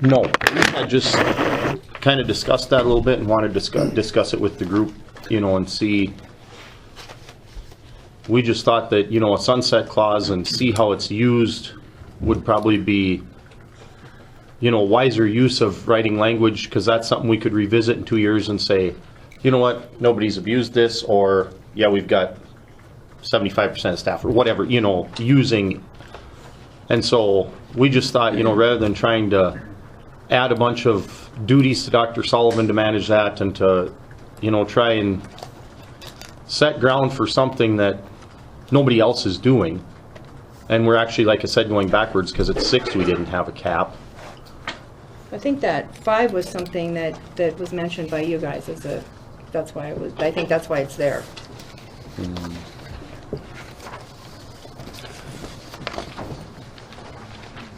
No, I just kind of discussed that a little bit and wanted to discuss it with the group, you know, and see. We just thought that, you know, a sunset clause and see how it's used would probably be, you know, wiser use of writing language, because that's something we could revisit in 2 years and say, you know what, nobody's abused this, or yeah, we've got 75% of staff or whatever, you know, using. And so we just thought, you know, rather than trying to add a bunch of duties to Dr. Sullivan to manage that and to, you know, try and set ground for something that nobody else is doing. And we're actually, like I said, going backwards, because at 6 we didn't have a cap. I think that 5 was something that was mentioned by you guys as a, that's why it was, I think that's why it's there.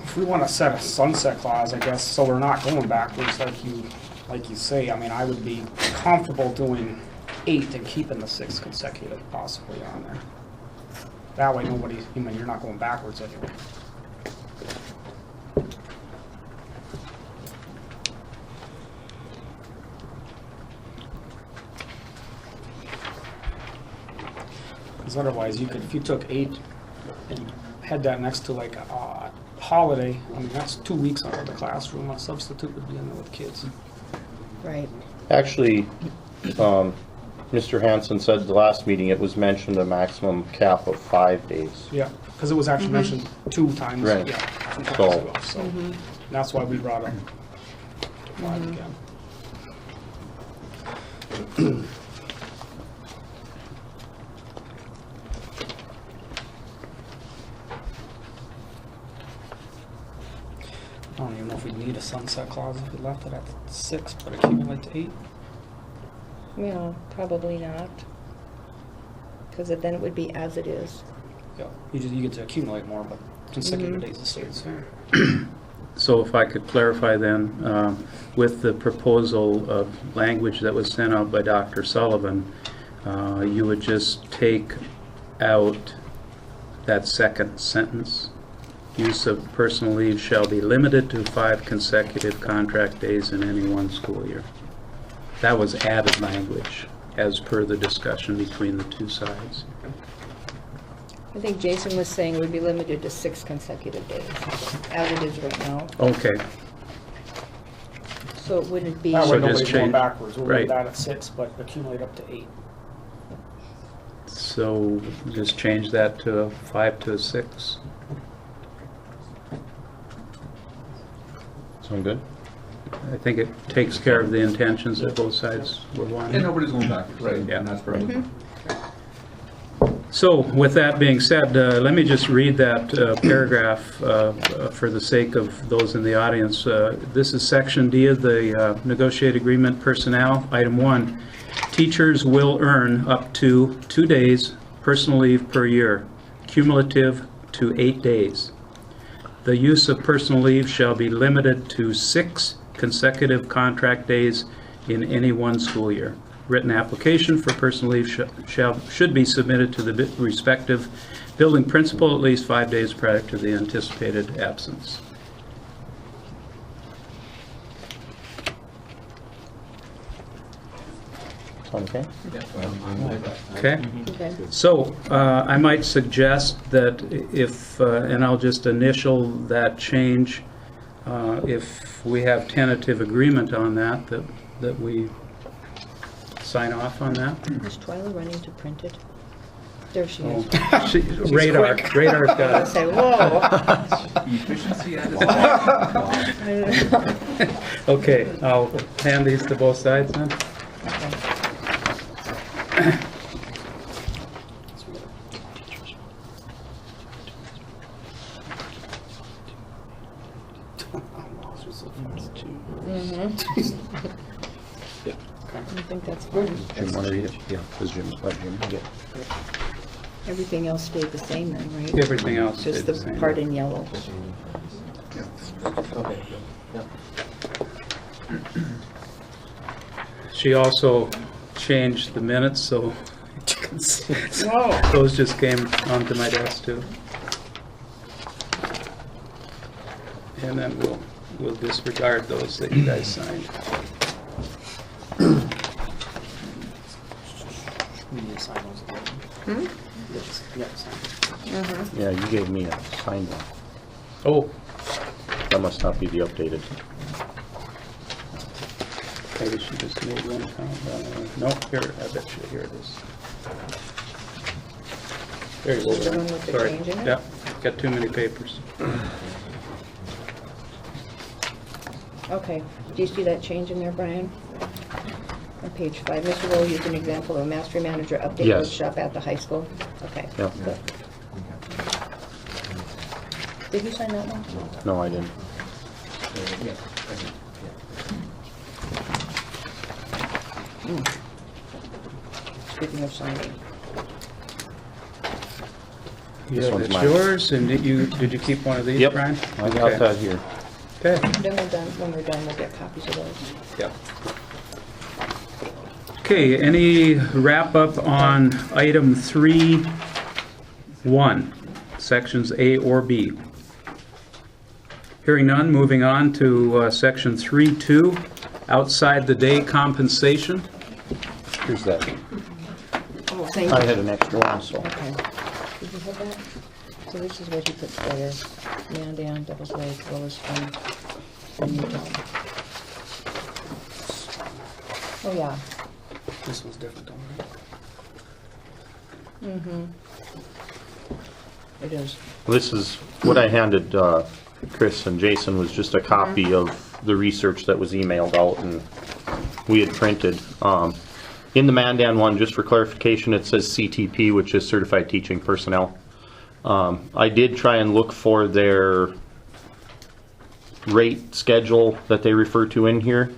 If we want to set a sunset clause, I guess, so we're not going backwards like you say, I mean, I would be comfortable doing 8 and keeping the 6 consecutive possibly on there. That way nobody, I mean, you're not going backwards anyway. Because otherwise you could, if you took 8 and had that next to like a holiday, I mean, that's 2 weeks out of the classroom. A substitute would be in there with kids. Right. Actually, Mr. Hanson said the last meeting it was mentioned a maximum cap of 5 days. Yeah, because it was actually mentioned 2 times. Right. Yeah, 2 times So- ago. So that's why we brought up to 5 again. I don't even know if we'd need a sunset clause if we left it at 6, but accumulate to 8. Yeah, probably not. Because then it would be as it is. Yeah, you get to accumulate more, but consecutive days it stays the same. So if I could clarify then, with the proposal of language that was sent out by Dr. Sullivan, you would just take out that second sentence. Use of personal leave shall be limited to 5 consecutive contract days in any one school year. That was added language as per the discussion between the two sides. I think Jason was saying it would be limited to 6 consecutive days, as it is right now. Okay, So it wouldn't be. That So way just nobody's going change- backwards. We'll right. leave that at 6, but accumulate up to 8. so just change that to a 5 to a 6. Sound good? I think it takes care of the intentions that both sides were wanting. And nobody's going backwards. Right. And that's perfect. So with that being said, let me just read that paragraph for the sake of those in the audience. This is section D of the negotiated agreement personnel. Item 1, teachers will earn up to 2 days personal leave per year, cumulative to 8 days. The use of personal leave shall be limited to 6 consecutive contract days in any one school year. Written application for personal leave should be submitted to the respective building principal at least 5 days prior to the anticipated absence. Sound okay? Okay? Okay. So I might suggest that if, and I'll just initial that change, if we have tentative agreement on that, that we sign off on that. Is Twyla running to print it? There she Oh, is. Radar's I got say, whoa. Efficiency at its best. it. Okay, I'll hand these to both sides then. I think that's good. Jim, want to read it? Yeah, because Jim, let Jim get. Everything else stayed the same then, right? Everything else Just stayed the the same. part in yellow. She also changed the minutes, so Whoa. those just came onto my desk too. And then we'll we'll disregard those that you guys signed. We need to sign those again. Hmm? Yeah, sign. Yeah, you gave me a signed one. Oh, That must not be the updated. maybe she just made one count. No, here, I bet you, here it is. There you go. The one with the Sorry. change in it? Yeah, got too many papers. Okay, do you see that change in there, Brian? On page 5, Mr. Rowe used an example of a master manager update Yes. workshop at the high school. Okay, Yeah. good. Did you sign that one? No, I didn't. Speaking of signing. Yeah, one's it's mine. yours, and did you keep one of these, Yep, Brian? I got Okay. that here. Okay, Then when we're done, we'll get copies of those. yep. Okay, any wrap-up on item 3.1, sections A or B? Hearing none, moving on to section 3.2, outside the day compensation. Here's that. Oh, thank I you. had an extra one, so. Okay. Did you have that? So this is what you put together. Mandan, Devil's Lake, Willow Spring, and Newtown. Oh, yeah. This was different, don't It is. This is, what I handed Chris and Jason was just a copy of the research that was emailed out and we had printed. In the Mandan one, just for clarification, it says CTP, which is Certified Teaching Personnel. I did try and look for their rate schedule that they refer to in here.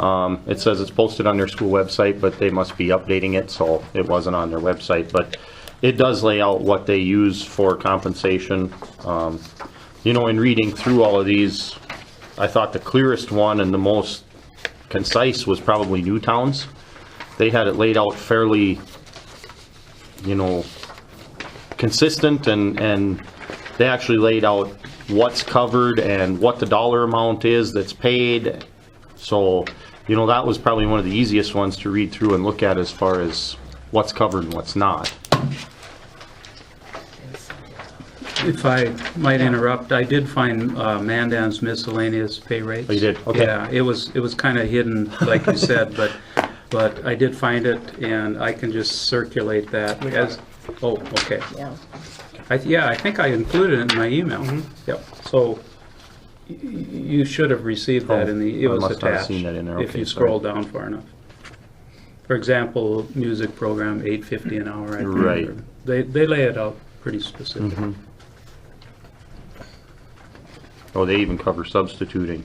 It says it's posted on their school website, but they must be updating it, so it wasn't on their website. But it does lay out what they use for compensation. You know, in reading through all of these, I thought the clearest one and the most concise was probably Newtown's. They had it laid out fairly, you know, consistent, and they actually laid out what's covered and what the dollar amount is that's paid. So, you know, that was probably one of the easiest ones to read through and look at as far as what's covered and what's not. If I might interrupt, I did find Mandan's miscellaneous pay rates. Oh, you did? Okay. Yeah, it was kind of hidden, like you said, but I did find it, and I can just circulate that as, oh, okay. Yeah. Yeah, I think I included it in my email. Yep, so you should have received that in the, it I was must not have attached. seen that in there. If Okay, you sorry. scroll down far enough. For example, music program, $8.50 an hour. I think, Right. or- They lay it out pretty specifically. Oh, they even cover substituting.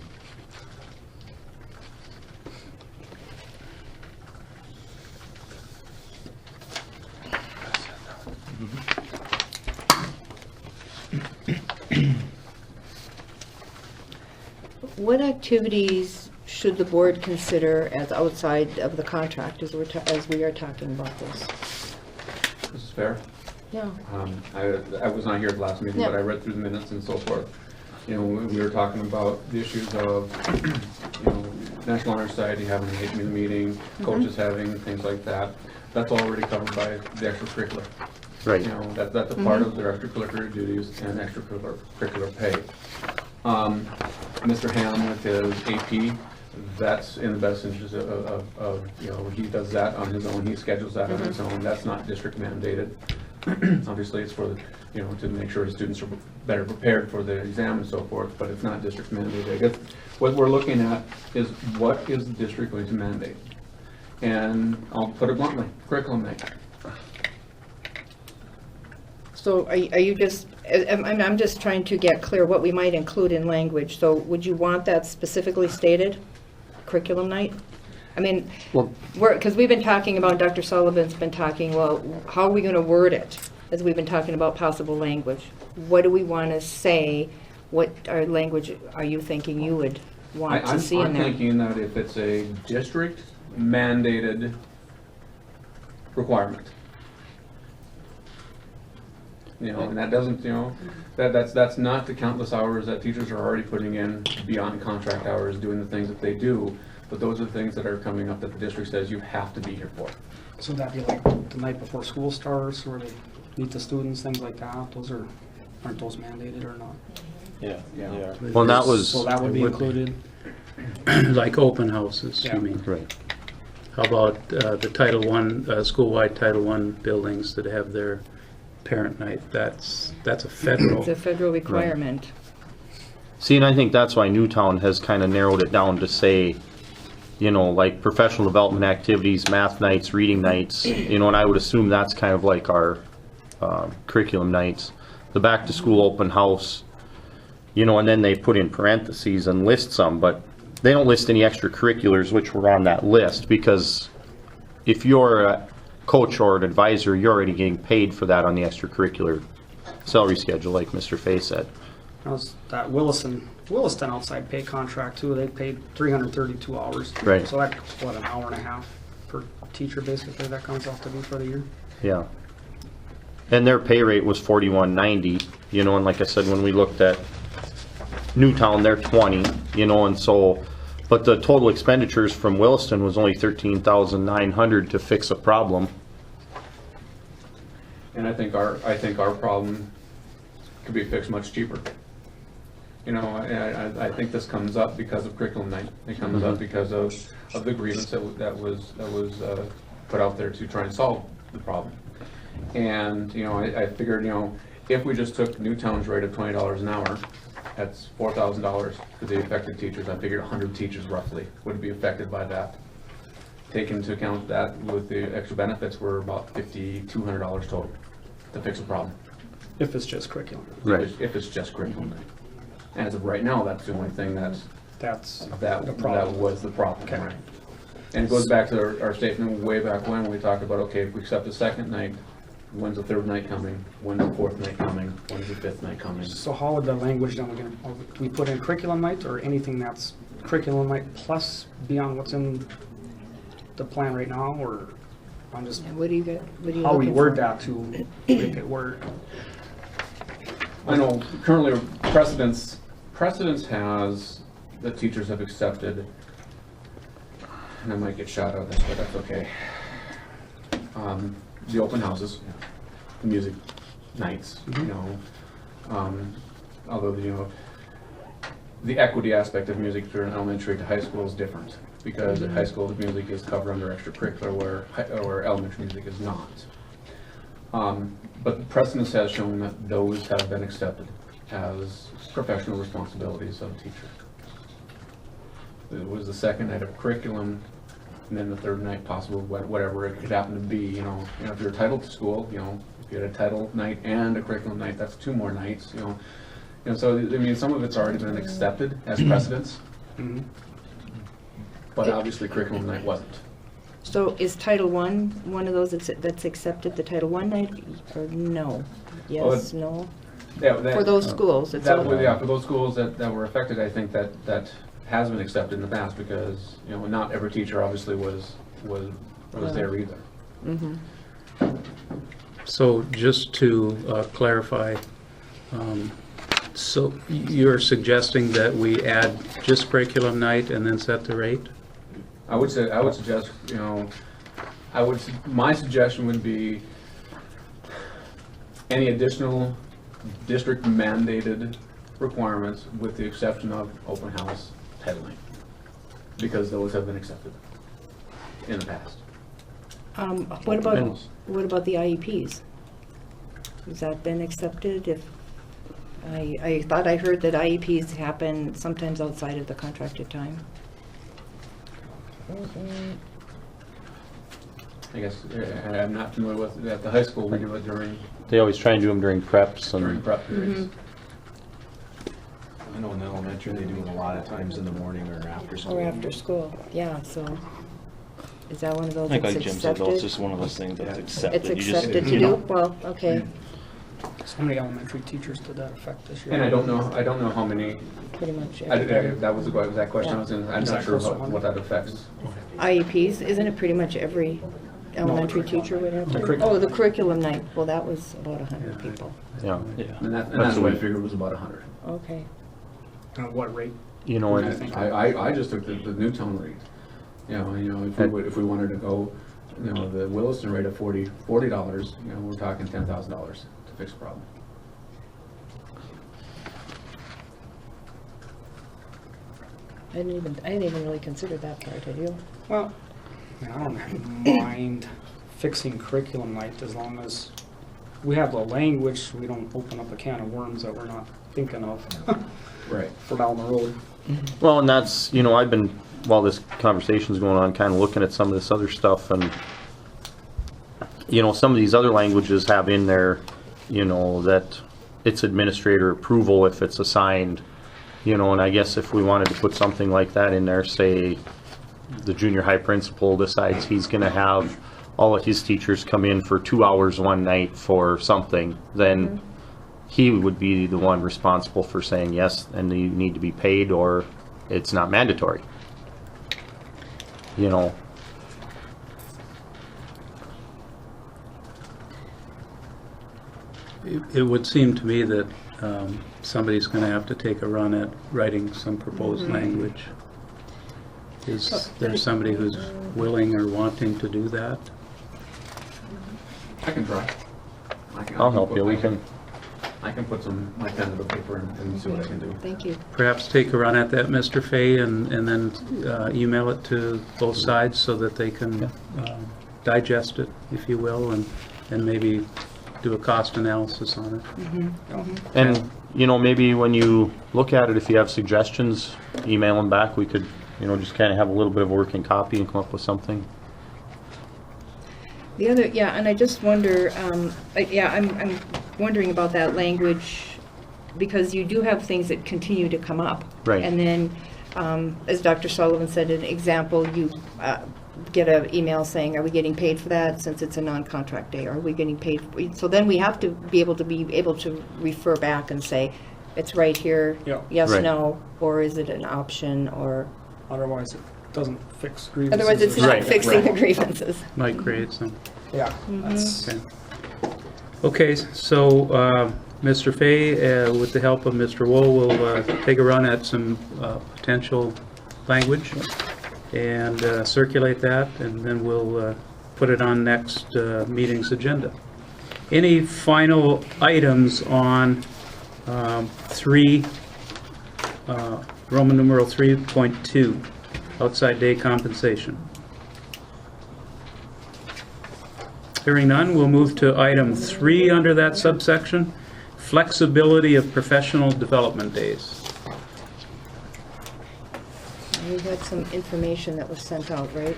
What activities should the board consider as outside of the contract as we are talking about this? This is fair. Yeah. I was not here at the last meeting, but Yeah. I read through the minutes and so forth. You know, we were talking about the issues of, you know, National Honor Society having a hate meeting, coaches having things like that. That's already covered by the extracurricular. Right. You know, that's a part of their extracurricular duties and extracurricular pay. Mr. Ham with his AP, that's in the best interest of, you know, he does that on his own, he schedules that on his own, that's not district mandated. Obviously, it's for, the you know, to make sure his students are better prepared for the exam and so forth, but it's not district mandated. I guess what we're looking at is what is the district going to mandate? And I'll put it bluntly, curriculum night. So are you just, I'm just trying to get clear what we might include in language. So would you want that specifically stated, curriculum night? I mean, Well- because we've been talking about, Dr. Sullivan's been talking, well, how are we going to word it? As we've been talking about possible language. What do we want to say? What our language are you thinking you would want to see in I'm there? thinking that if it's a district mandated requirement, You know, and that doesn't, you know, that's not the countless hours that teachers are already putting in beyond contract hours, doing the things that they do. But those are the things that are coming up that the district says you have to be here for. So that'd be like the night before school starts, where they meet the students, things like that. Aren't those mandated or not? Yeah, Yeah. yeah. Well, that was, So that would be included. Like open houses, Yeah. you mean? right. How about the Title I, school-wide Title I buildings that have their parent night? That's a federal. It's a federal requirement. See, and I think that's why Newtown has kind of narrowed it down to say, you know, like professional development activities, math nights, reading nights, you know, and I would assume that's kind of like our curriculum nights. The back-to-school open house, you know, and then they put in parentheses and list some, but they don't list any extracurriculars which were on that list, because if you're a coach or an advisor, you're already getting paid for that on the extracurricular salary schedule, like Mr. Fay said. That was that Williston outside pay contract too. They paid 332 hours. Right. So that's what, an hour and a half per teacher basically that comes off to be for the year. Yeah. And their pay rate was $41.90, you know, and like I said, when we looked at Newtown, they're 20, you know, and so, but the total expenditures from Williston was only $13,900 to fix a problem. And I think our problem could be fixed much cheaper. You know, I think this comes up because of curriculum night. It comes up because of the grievance that was put out there to try and solve the problem. And, you know, I figured, you know, if we just took Newtown's rate of $20 an hour, that's $4,000 for the affected teachers. I figured 100 teachers roughly would be affected by that. Take into account that with the extra benefits, we're about $5,200 total to fix a problem. If it's just curriculum. Right. If it's just curriculum night. As of right now, that's the only thing That's that the problem. was the problem. Okay. Right. And it goes back to our statement way back when we talked about, okay, if we accept the second night, when's the third night coming? When's the fourth night coming? When's the fifth night coming? So how would the language then, do we put in curriculum night or anything that's curriculum night plus beyond what's in the plan right now, or I'm just, And what do you get? What are you how we looking word for? that to make it work? I know currently precedence has, the teachers have accepted, and I might get shot out of this, but that's okay. The open houses, the music nights, you know, although, you know, the equity aspect of music from elementary to high school is different, because at high school, the music is covered under extracurricular, where elementary music is not. But precedence has shown that those have been accepted as professional responsibilities of a teacher. It was the second night of curriculum, and then the third night possible, whatever it could happen to be, you know, if you're entitled to school, you know, if you had a title night and a curriculum night, that's 2 more nights, you know, so, I mean, some of it's already been accepted as precedence, Mhm. but obviously curriculum night wasn't. So is Title I one of those that's accepted, the Title I night, or no? Well, Yes, no? Yeah, For those schools, it's That all- was, yeah, for those schools that were affected, I think that has been accepted in the past, because, you know, not every teacher obviously was there either. So just to clarify, so you're suggesting that we add just curriculum night and then set the rate? I would suggest, you know, my suggestion would be any additional district mandated requirements, with the exception of open house headline, because those have been accepted in the past. What about the IEPs? Has that been accepted? I thought I heard that IEPs happen sometimes outside of the contracted time. I guess, I'm not familiar with, at the high school, we do it during They always try and do them during preps and, prep periods. I know in elementary, they do it a lot of times in the morning or after school. Or after school, yeah, so is that one of those Like that's Jim said, though, it's accepted? just one of those things that's accepted. It's You just- accepted to you do? know, Well, okay, So many elementary teachers did that affect this year? And I don't know how many, pretty much that everybody. was the exact question I was in, I'm not sure what that affects. IEPs, isn't it pretty much every elementary curriculum teacher would night. have The to? curriculum Oh, the night. curriculum night, well, that was about 100 Yeah. people. Yeah, And that's That's what I what we- figured was about 100. Okay. What rate? you know, I and think- I just took the Newtown rate. If we wanted to go, the Williston rate of $40, we're talking $10,000 to fix the problem. I didn't even really consider that part, did you? Well, I don't mind fixing curriculum night as long as we have the language, we don't open up a can of worms that we're not thinking of Right. for down the road. well, and that's, I've been, while this conversation's going on, kind of looking at some of this other stuff, and, some of these other languages have in there, that it's administrator approval if it's assigned, and I guess if we wanted to put something like that in there, say, the junior high principal decides he's gonna have all of his teachers come in for 2 hours one night for something, then he would be the one responsible for saying yes, and you need to be paid, or it's not mandatory. It would seem to me that somebody's going to have to take a run at writing some proposed language. Is there somebody who's willing or wanting to do that? I can try. I'll help you, we can, I can put my pen to the paper and see what I can do. Thank you. Perhaps take a run at that, Mr. Fay, and then email it to both sides so that they can digest it, if you will, and maybe do a cost analysis on it. and, maybe when you look at it, if you have suggestions, email them back, we could, just kind of have a little bit of a working copy and come up with something. The other, yeah, and I just wonder, I'm wondering about that language, because you do have things that continue to come up. Right. And then, as Dr. Sullivan said, an example, you get an email saying, are we getting paid for that since it's a non-contract day? Are we getting paid? So then we have to be able to refer back and say, it's right here, Yeah. yes, Right. no, or is it an option, or, Otherwise, it doesn't fix grievances. otherwise it's or not Right, something. fixing the right. grievances. Might create some. Yeah, that's, Okay. Okay, so Mr. Fay, with the help of Mr. Wool, will take a run at some potential language and circulate that, and then we'll put it on next meeting's agenda. Any final items on 3, Roman numeral 3.2, outside day compensation? Hearing none, we'll move to item 3 under that subsection, flexibility of professional development days. We had some information that was sent out, right?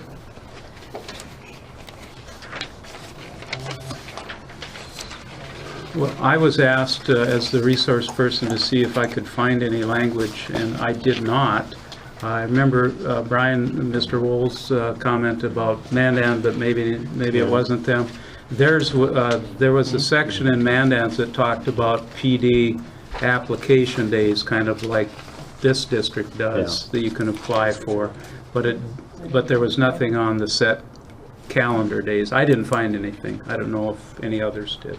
Well, I was asked as the resource person to see if I could find any language, and I did not. I remember Brian, Mr. Wool's comment about Mandan, but maybe it wasn't them. There was a section in Mandans that talked about PD application days, kind of like this district does, that you can apply for, but there was nothing on the set calendar days. I didn't find anything. I don't know if any others did.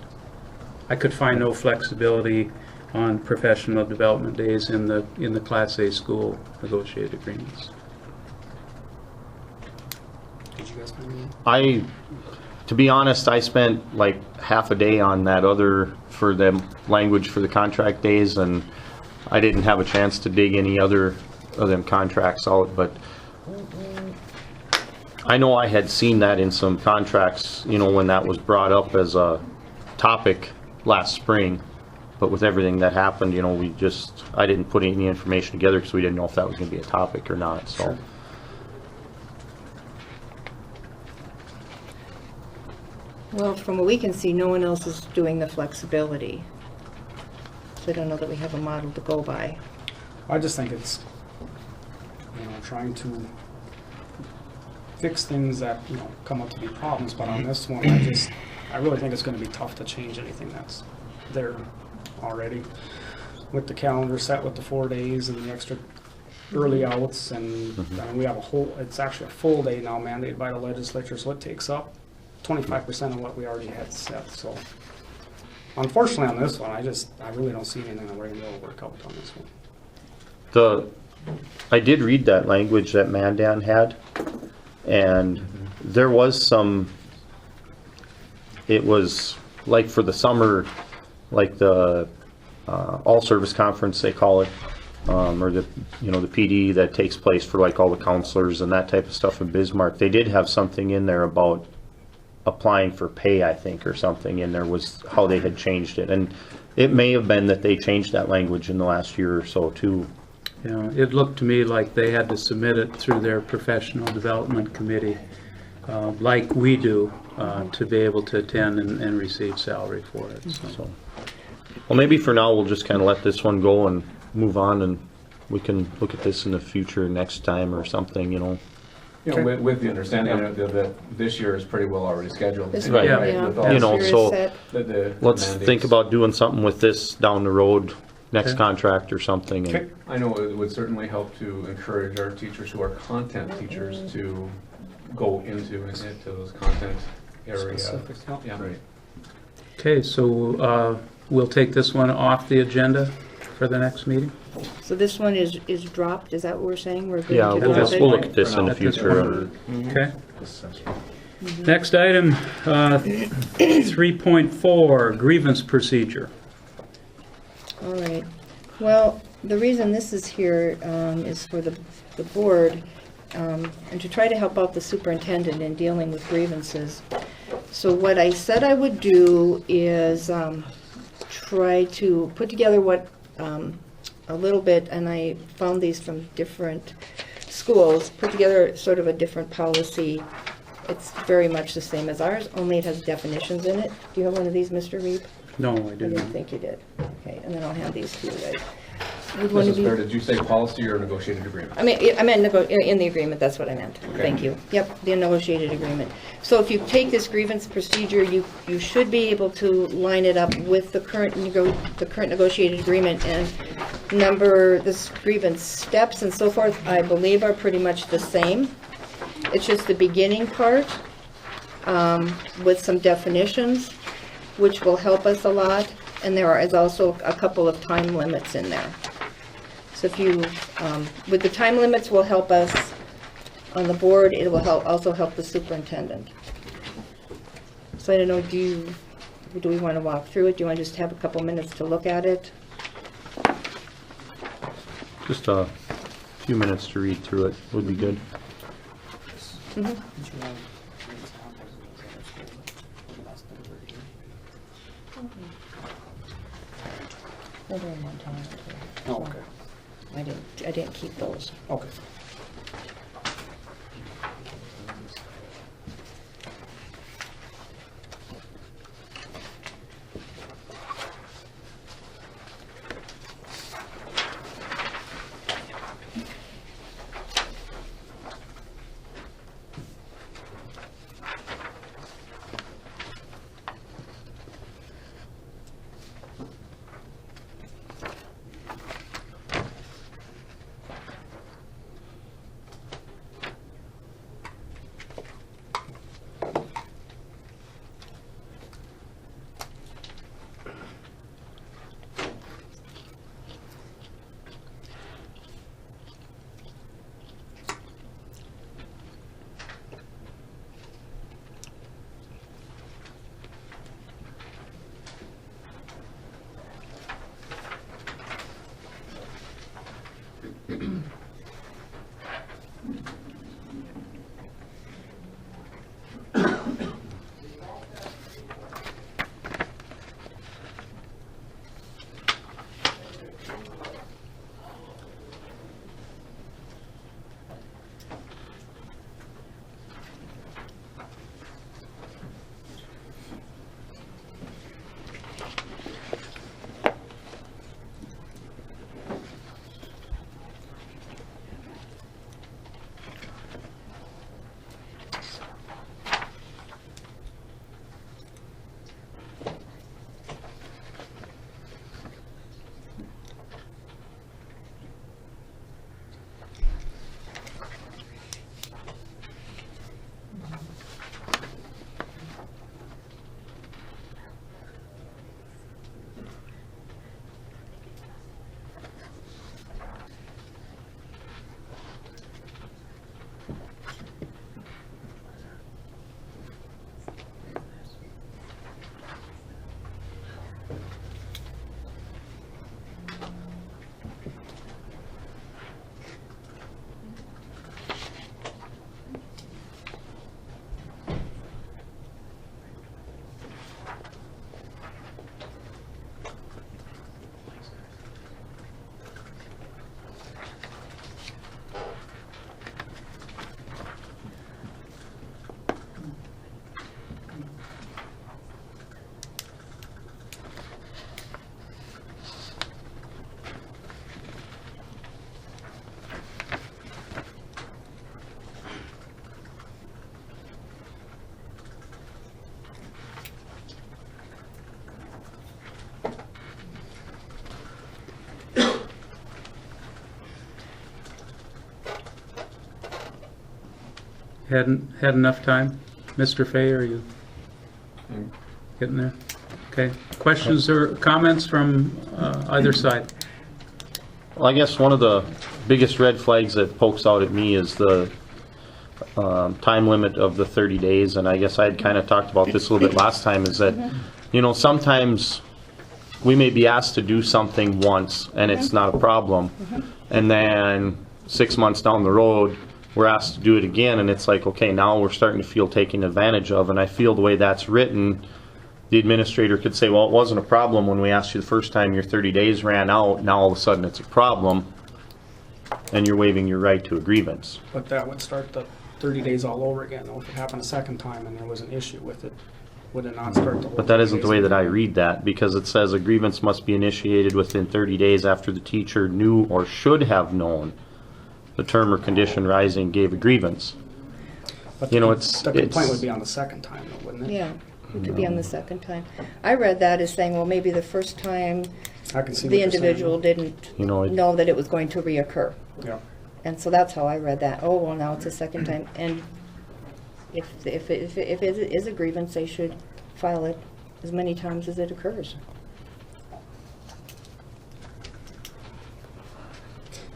I could find no flexibility on professional development days in the Class A school negotiated agreements. did you guys find any? To be honest, I spent like half a day on that for the language for the contract days, and I didn't have a chance to dig any other of them contracts out, but I know I had seen that in some contracts, when that was brought up as a topic last spring, but with everything that happened, I didn't put any information together because we didn't know if that was going to be a topic or not, so. Sure. Well, from what we can see, no one else is doing the flexibility. So I don't know that we have a model to go by. I just think it's, trying to fix things that, come up to be problems, but on this one, I really think it's gonna be tough to change anything that's there already. With the calendar set with the 4 days and the extra early outs, and I mean, we have it's actually a full day now mandated by the legislature, so it takes up 25% of what we already had set, so. Unfortunately on this one, I really don't see anything that we're gonna be able to work out on this one. I did read that language that Mandan had, and there was some, it was like for the summer, like the all-service conference, they call it, or the, you know, the PD that takes place for like all the counselors and that type of stuff in Bismarck. They did have something in there about applying for pay, I think, or something in there was how they had changed it. And it may have been that they changed that language in the last year or so too. You know, it looked to me like they had to submit it through their professional development committee, like we do, to be able to attend and receive salary for it, so. So, well, maybe for now, we'll just kind of let this one go and move on, and we can look at this in the future next time or something, you know. You know, with the understanding that this year is pretty well already scheduled. This Right. one, With all You know, This year is so- set. the Let's mandates. think about doing something with this down the road, next Okay. contract or something. and- Okay. I know it would certainly help to encourage our teachers who are content teachers to go into those content area. Specific, yeah. Yeah. Right. Okay, so we'll take this one off the agenda for the next meeting? So this one is dropped, is that what we're saying? We're going Yeah, to we'll drop just, it? we'll look at this in the At this future. point. and- Okay. Assessment. Next item, 3.4, grievance procedure. All right. Well, the reason this is here is for the board and to try to help out the superintendent in dealing with grievances. So what I said I would do is try to put together what, a little bit, and I found these from different schools, put together sort of a different policy. It's very much the same as ours, only it has definitions in it. Do you have one of these, Mr. Reed? No, I I did didn't not. think you did. Okay, and then I'll hand these to you guys. Would one of Mrs. Fair, you? did you say policy or negotiated agreement? I meant in the agreement, that's what I meant. Thank you. Yep, the negotiated agreement. So if you take this grievance procedure, you should be able to line it up with the current negotiated agreement, and this grievance steps and so forth, I believe are pretty much the same. It's just the beginning part with some definitions, which will help us a lot, and there is also a couple of time limits in there. So if you, with the time limits will help us on the board, it will also help the superintendent. So I don't know, do we want to walk through it? Do you want to just have a couple minutes to look at it? Just a few minutes to read through it would be good. Oh, okay, I didn't keep those. okay. Hadn't had enough time? Mr. Fay, are you And getting there? Okay. Questions or comments from either side? Well, I guess one of the biggest red flags that pokes out at me is the time limit of the 30 days, and I guess I had kind of talked about this a little bit last time, is that, you know, sometimes we may be asked to do something once and it's not a problem, and then 6 months down the road, we're asked to do it again, and it's like, okay, now we're starting to feel taken advantage of, and I feel the way that's written, the administrator could say, well, it wasn't a problem when we asked you the first time, your 30 days ran out, now all of a sudden it's a problem, and you're waiving your right to a grievance. But that would start the 30 days all over again, though, if it happened a second time and there was an issue with it. Would it not start the whole But that 30 isn't the days way that I again? read that, because it says a grievance must be initiated within 30 days after the teacher knew or should have known the term or condition rising gave a grievance. But You know, the it's- complaint it's- would be on the second time, though, wouldn't it? Yeah, it could be on the second time. I read that as saying, well, maybe the first time I can see what the you're saying. individual didn't You know, it- know that it was going to reoccur. Yeah. And so that's how I read that. Oh, well, now it's a second time. And if it is a grievance, they should file it as many times as it occurs.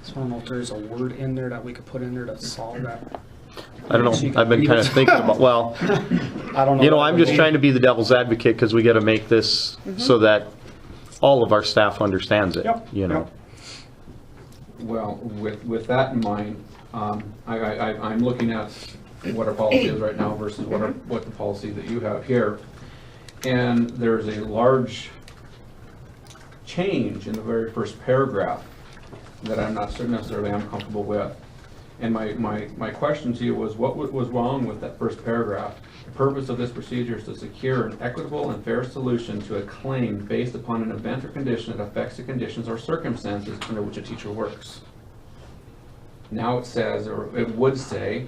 So I don't know if there's a word in there that we could put in there to solve that. I don't know, I've been kind of thinking about, well, I don't know. you know, I'm just trying to be the devil's advocate, because we got to make this so that all of our staff understands it, Yep, you know? yep. Well, with that in mind, I'm looking at what our policy is right now versus what the policy that you have here. And there's a large change in the very first paragraph that I'm not necessarily I'm comfortable with. And my question to you was, what was wrong with that first paragraph? The purpose of this procedure is to secure an equitable and fair solution to a claim based upon an event or condition that affects the conditions or circumstances under which a teacher works. Now it says, or it would say,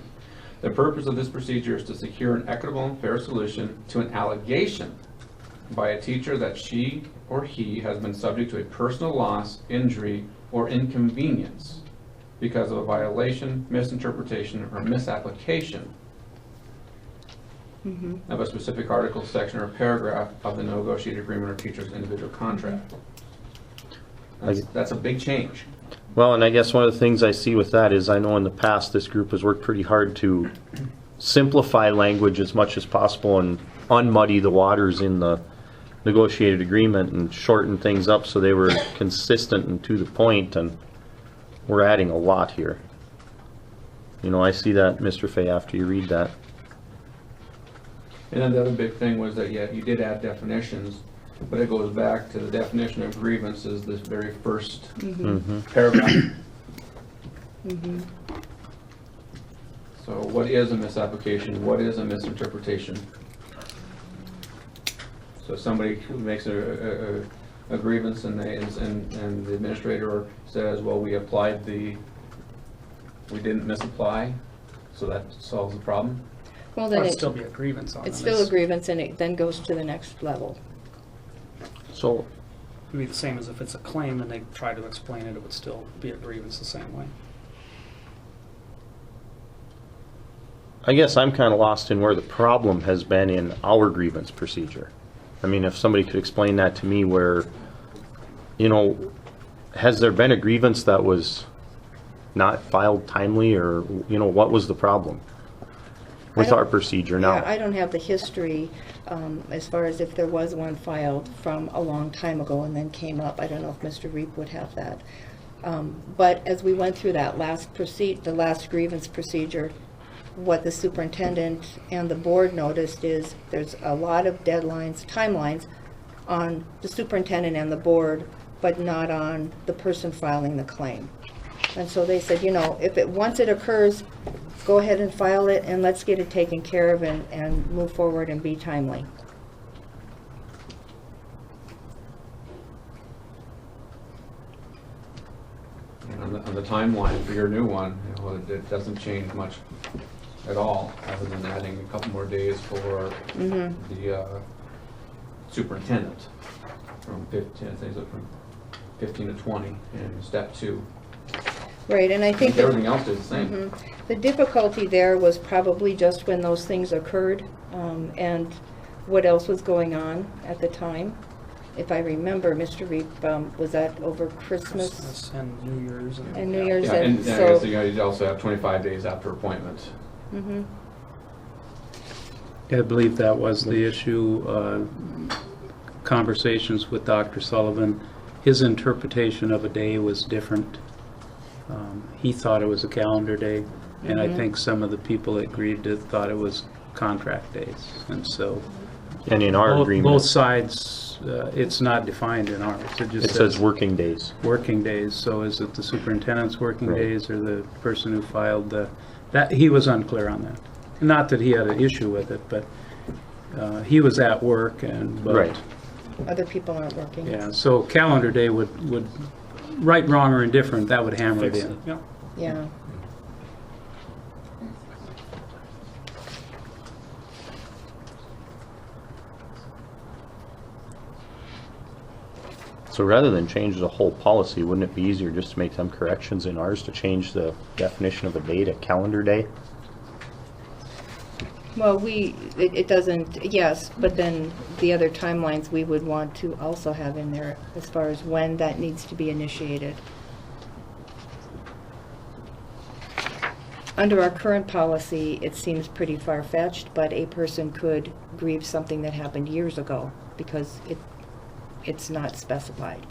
the purpose of this procedure is to secure an equitable and fair solution to an allegation by a teacher that she or he has been subject to a personal loss, injury, or inconvenience because of a violation, misinterpretation, or misapplication of a specific article, section, or paragraph of the negotiated agreement or teacher's individual contract. That's a big change. Well, and I guess one of the things I see with that is, I know in the past this group has worked pretty hard to simplify language as much as possible and unmuddy the waters in the negotiated agreement and shorten things up so they were consistent and to the point, and we're adding a lot here. You know, I see that, Mr. Fay, after you read that. And then the other big thing was that, yeah, you did add definitions, but it goes back to the definition of grievance is this very first paragraph. So what is a misapplication? What is a misinterpretation? So somebody who makes a grievance and the administrator says, well, we didn't misapply, so that solves the problem? Well, Or then it'd still be a grievance on it. it's still a grievance, and it then goes to the next level. So, It'd be the same as if it's a claim and they try to explain it, it would still be a grievance the same way. I guess I'm kind of lost in where the problem has been in our grievance procedure. I mean, if somebody could explain that to me, where, you know, has there been a grievance that was not filed timely, or, you know, what was the problem with our procedure now? Yeah, I don't have the history as far as if there was one filed from a long time ago and then came up. I don't know if Mr. Reap would have that. But as we went through that the last grievance procedure, what the superintendent and the board noticed is there's a lot of deadlines, timelines on the superintendent and the board, but not on the person filing the claim. And so they said, you know, once it occurs, go ahead and file it, and let's get it taken care of and move forward and be timely. And on the timeline for your new one, you know, it doesn't change much at all, other than adding a couple more days for the superintendent from 15, I think it's from 15 to 20 in step 2. Right, and I think that Everything else is the same. the difficulty there was probably just when those things occurred, and what else was going on at the time. If I remember, Mr. Reap, was that over Christmas Christmas and New Year's and New Year's? Yeah, and And I guess so, you also have 25 days after appointment. mhm. I believe that was the issue, conversations with Dr. Sullivan. His interpretation of a day was different. He thought it was a calendar day, and I think some of the people that agreed to thought it was contract days. And so And in our both agreement, sides, it's not defined in ours. It it just says working days. working days. So is it the superintendent's working Right. days or the person who filed that? He was unclear on that. Not that he had an issue with it, but he was at work but Right. Other people aren't working. yeah, so calendar day would, right, wrong, or indifferent, that would hammer it Fix it, in. yeah. Yeah. So rather than change the whole policy, wouldn't it be easier just to make some corrections in ours to change the definition of a day to calendar day? Well, it doesn't, yes, but then the other timelines we would want to also have in there as far as when that needs to be initiated. Under our current policy, it seems pretty far-fetched, but a person could grieve something that happened years ago because it's not specified.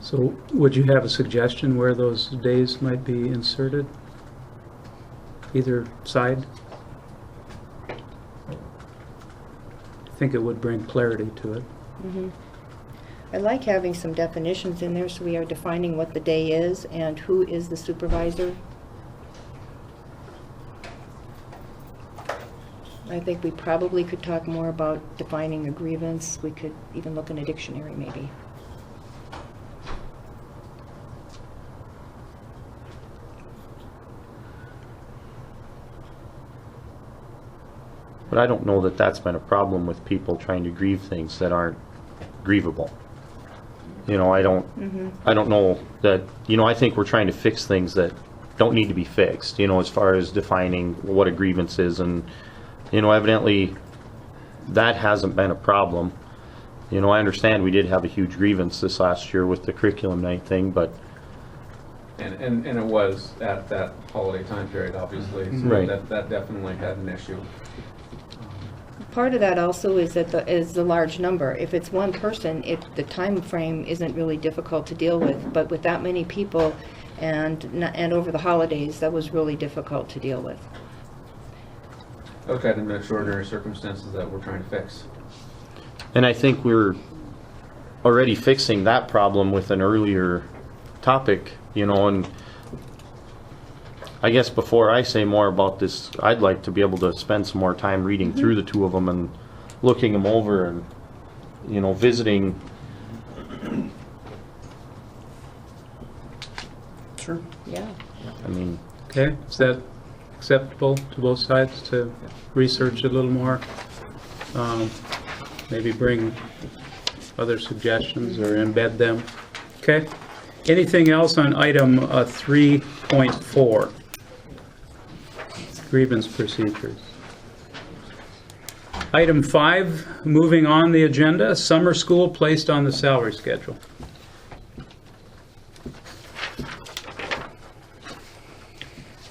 So would you have a suggestion where those days might be inserted? Either side? I think it would bring clarity to it. I like having some definitions in there so we are defining what the day is and who is the supervisor. I think we probably could talk more about defining a grievance. We could even look in a dictionary maybe. But I don't know that that's been a problem with people trying to grieve things that aren't grievable. You know, I don't know that, I think we're trying to fix things that don't need to be fixed, as far as defining what a grievance is. And, evidently that hasn't been a problem. I understand we did have a huge grievance this last year with the curriculum night thing, but And it was at that holiday time period, obviously. So Right. that definitely had an issue. Part of that also is that is the large number. If it's one person, the time frame isn't really difficult to deal with. But with that many people and over the holidays, that was really difficult to deal with. Those kind of extraordinary circumstances that we're trying to fix. And I think we're already fixing that problem with an earlier topic, and I guess before I say more about this, I'd like to be able to spend some more time reading through the two of them and looking them over and, visiting. Sure. Yeah. I mean, Okay, is that acceptable to both sides to research a little more? Maybe bring other suggestions or embed them? Okay. Anything else on item 3.4? Grievance procedures. Item 5, moving on the agenda, summer school placed on the salary schedule.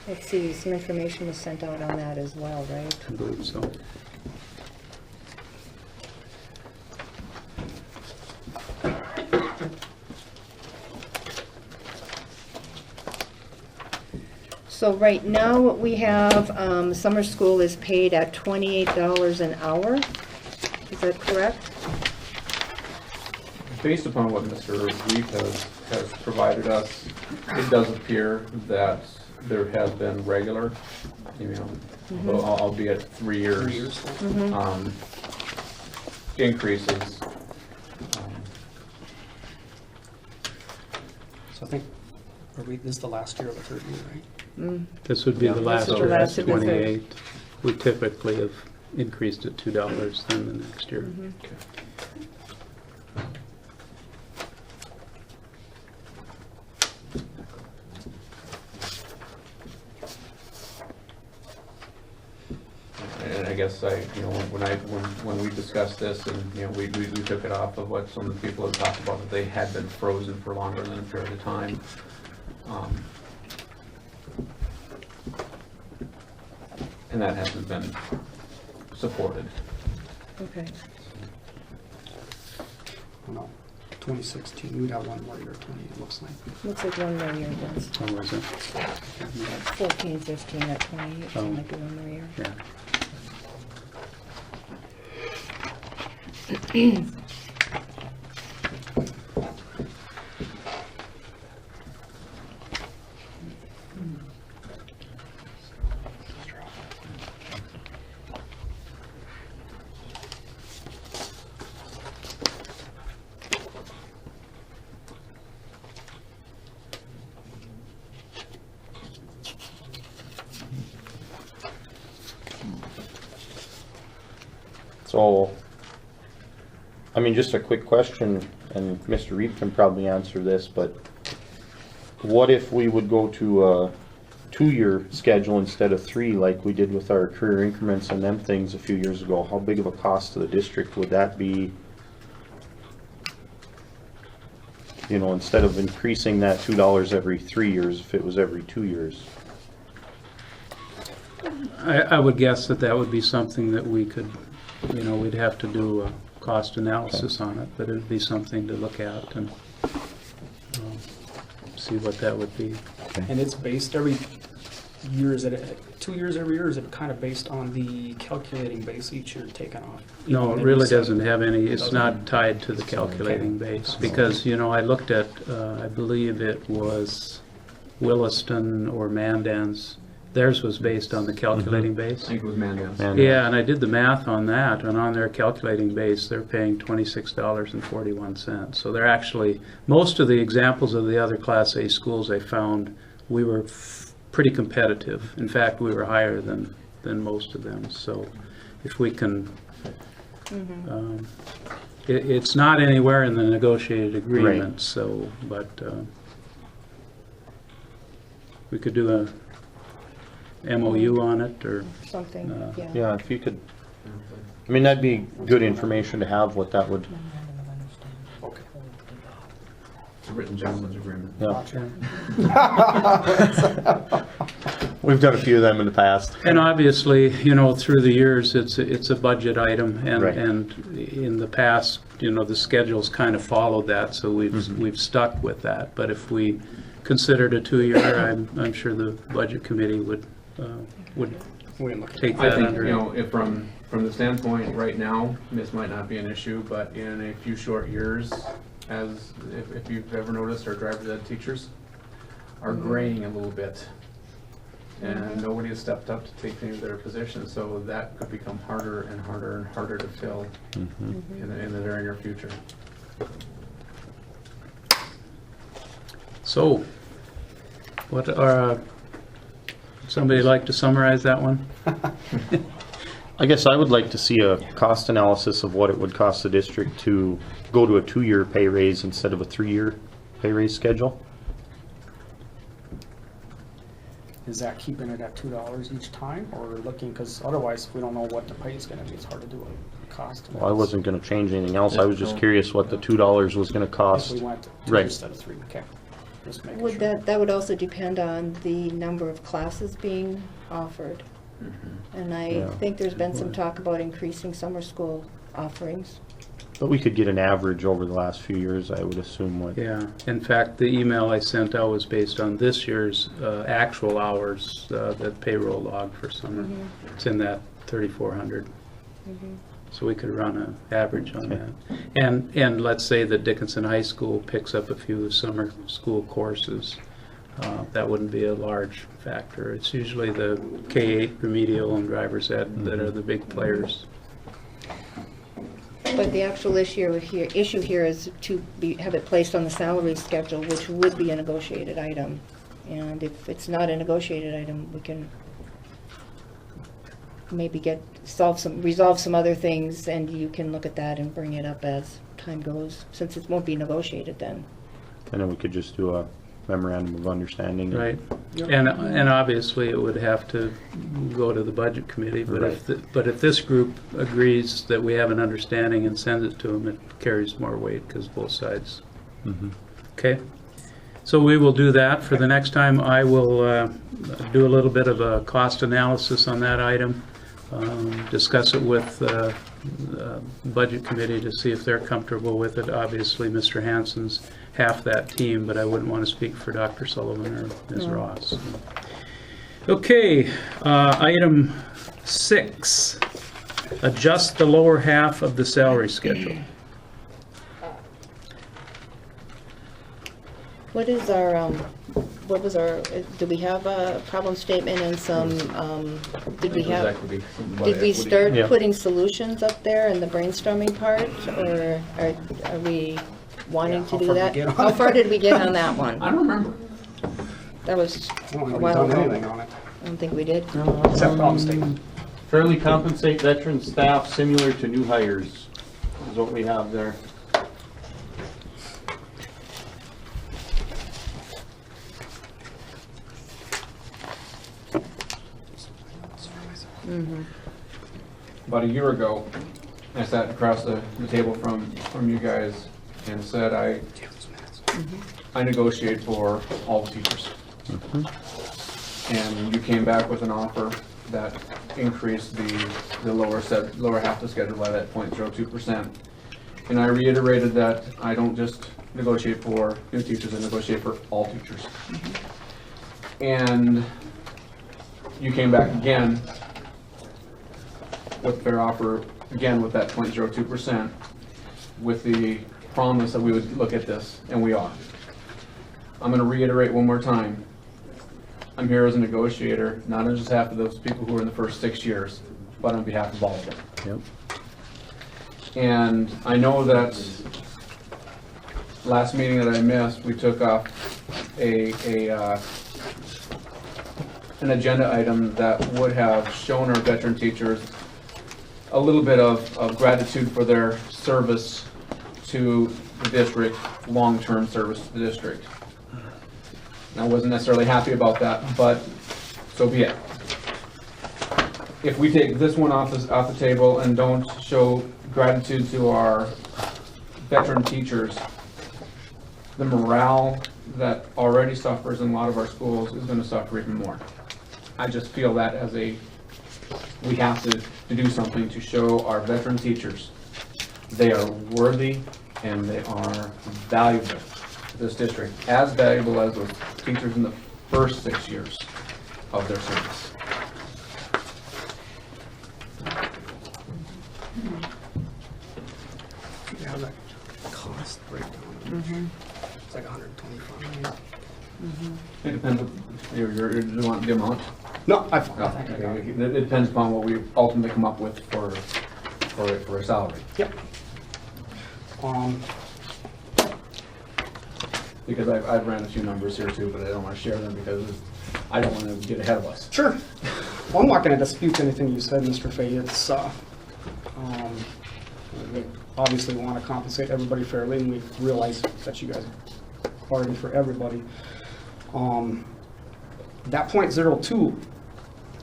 Let's see, some information was sent out on that as well, right? I believe so. So right now, what we have, summer school is paid at $28 an hour. Is that correct? Based upon what Mr. Reed has provided us, it does appear that there has been regular, albeit 3 years. 3 years. Increases. So I think, this is the last year of the third year, right? This would be the last This is year, the last at of the third. 28. We typically have increased it $2 then the next year. guess when we discussed this, and, we took it off of what some of the people had talked about, that they had been frozen for longer than a period of time. And that hasn't been supported. Okay. No, 2016, we'd have one more year, 20, it looks like. Looks like one more year, does. How was it? 14, 15, at 20, it seemed like one more year. Yeah. So, I mean, just a quick question, and Mr. Reed can probably answer this, but what if we would go to a 2-year schedule instead of 3, like we did with our career increments and them things a few years ago? How big of a cost to the district would that be? You know, instead of increasing that $2 every 3 years, if it was every 2 years? I would guess that would be something that we could, we'd have to do a cost analysis on it, but it'd be something to look at and see what that would be. And it's based every year, is it 2 years every year, or is it kind of based on the calculating base each year taken off? No, it really doesn't have any, it's not tied to the calculating base, because, I looked at, I believe it was Williston or Mandan's, theirs was based on the calculating I base. think it was Mandan's. Yeah, and I did the math on that, and on their calculating base, they're paying $26.41. So they're actually, most of the examples of the other Class A schools I found, we were pretty competitive. In fact, we were higher than most of them. So if we can, it's not anywhere in the negotiated agreement, Right. so, but we could do a MOU on it, or Something, yeah. Yeah, if you could, I mean, that'd be good information to have, what that would, Okay. It's a written gentleman's agreement. yeah. Gotcha. We've done a few of them in the past. And obviously, through the years, it's a budget item, and Right. and in the past, the schedules kind of followed that, so we've stuck with that. But if we considered a 2-year, I'm sure the budget committee would We didn't look at take I that think, under. if from the standpoint right now, this might not be an issue, but in a few short years, if you've ever noticed, our driver's ed teachers are graying a little bit. And nobody has stepped up to take any of their positions, so that could become harder and harder and harder to fill in the very near future. So, what are, somebody like to summarize that one? I guess I would like to see a cost analysis of what it would cost the district to go to a 2-year pay raise instead of a 3-year pay raise schedule. Is that keeping it at $2 each time, or looking, because otherwise, if we don't know what the pay is gonna be, it's hard to do a cost. Well, I wasn't gonna change anything else, I was just curious what the $2 was gonna If cost. we went to 2 Right. instead of 3, okay. Just making Would sure. that would also depend on the number of classes being offered. And I Yeah. think there's been some talk about increasing summer school offerings. But we could get an average over the last few years, I would assume, what. Yeah, in fact, the email I sent out was based on this year's actual hours that payroll logged for summer. It's in that 3,400. So we could run an average on that. And let's say that Dickinson High School picks up a few summer school courses. That wouldn't be a large factor. It's usually the K-8 remedial and driver's ed that are the big players. But the actual issue here is to have it placed on the salary schedule, which would be a negotiated item. And if it's not a negotiated item, we can maybe resolve some other things, and you can look at that and bring it up as time goes, since it won't be negotiated then. And then we could just do a memorandum of understanding. Right. And obviously, it would have to go to the budget committee, but if this group agrees that we have an understanding and sends it to them, it carries more weight because both sides. Okay? So we will do that. For the next time, I will do a little bit of a cost analysis on that item, discuss it with the budget committee to see if they're comfortable with it. Obviously, Mr. Hansen's half that team, but I wouldn't want to speak for Dr. Sullivan or Ms. Ross. Okay, item 6, adjust the lower half of the salary schedule. What is our, what was our, did we have a problem statement and some, did we have, did we start Yeah. putting solutions up there in the brainstorming part, or are we wanting to how do far did that? we get on How it? far did we get on that one? I don't remember. That was I a don't think we've while done anything ago. on it, I don't think we did. except problem statement. Fairly compensate veteran staff similar to new hires is what we have there. About a year ago, I sat across the table from you guys and said I negotiate for all the teachers. And you came back with an offer that increased the lower half of the schedule by that 0.02%. And I reiterated that I don't just negotiate for new teachers, I negotiate for all teachers. And you came back again with their offer, again with that 0.02%, with the promise that we would look at this, and we are. I'm going to reiterate one more time. I'm here as a negotiator, not on just behalf of those people who are in the first 6 years, but on behalf of all of them. Yep. And I know that last meeting that I missed, we took off an agenda item that would have shown our veteran teachers a little bit of gratitude for their service to the district, long-term service to the district. And I wasn't necessarily happy about that, but so be it. If we take this one off the table and don't show gratitude to our veteran teachers, the morale that already suffers in a lot of our schools is going to suffer even more. I just feel that as we have to do something to show our veteran teachers they are worthy and they are valuable to this district, as valuable as those teachers in the first 6 years of their service. Yeah, that cost breakdown. It's like 125. It depends, you want the amount? No, I No, found it. it depends upon what we ultimately come up with for a salary. Yep. Because I've ran a few numbers here too, but I don't want to share them because I don't want to get ahead of us. Sure. Well, I'm not gonna dispute anything you said, Mr. Fay. It's, we obviously want to compensate everybody fairly, and we realize that you guys bargain for everybody. That 0.02,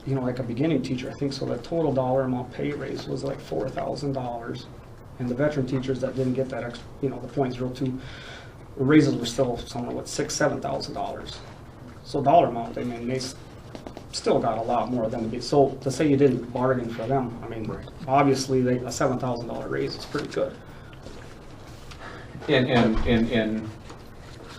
you know, like a beginning teacher, I think, so the total dollar amount pay raise was like $4,000. And the veteran teachers that didn't get that extra, you know, the 0.02, the raises were still somewhere, what, $6,000, $7,000. So dollar amount, I mean, they still got a lot more than the, so to say you didn't bargain for them, I mean, obviously, a $7,000 raise is pretty good. And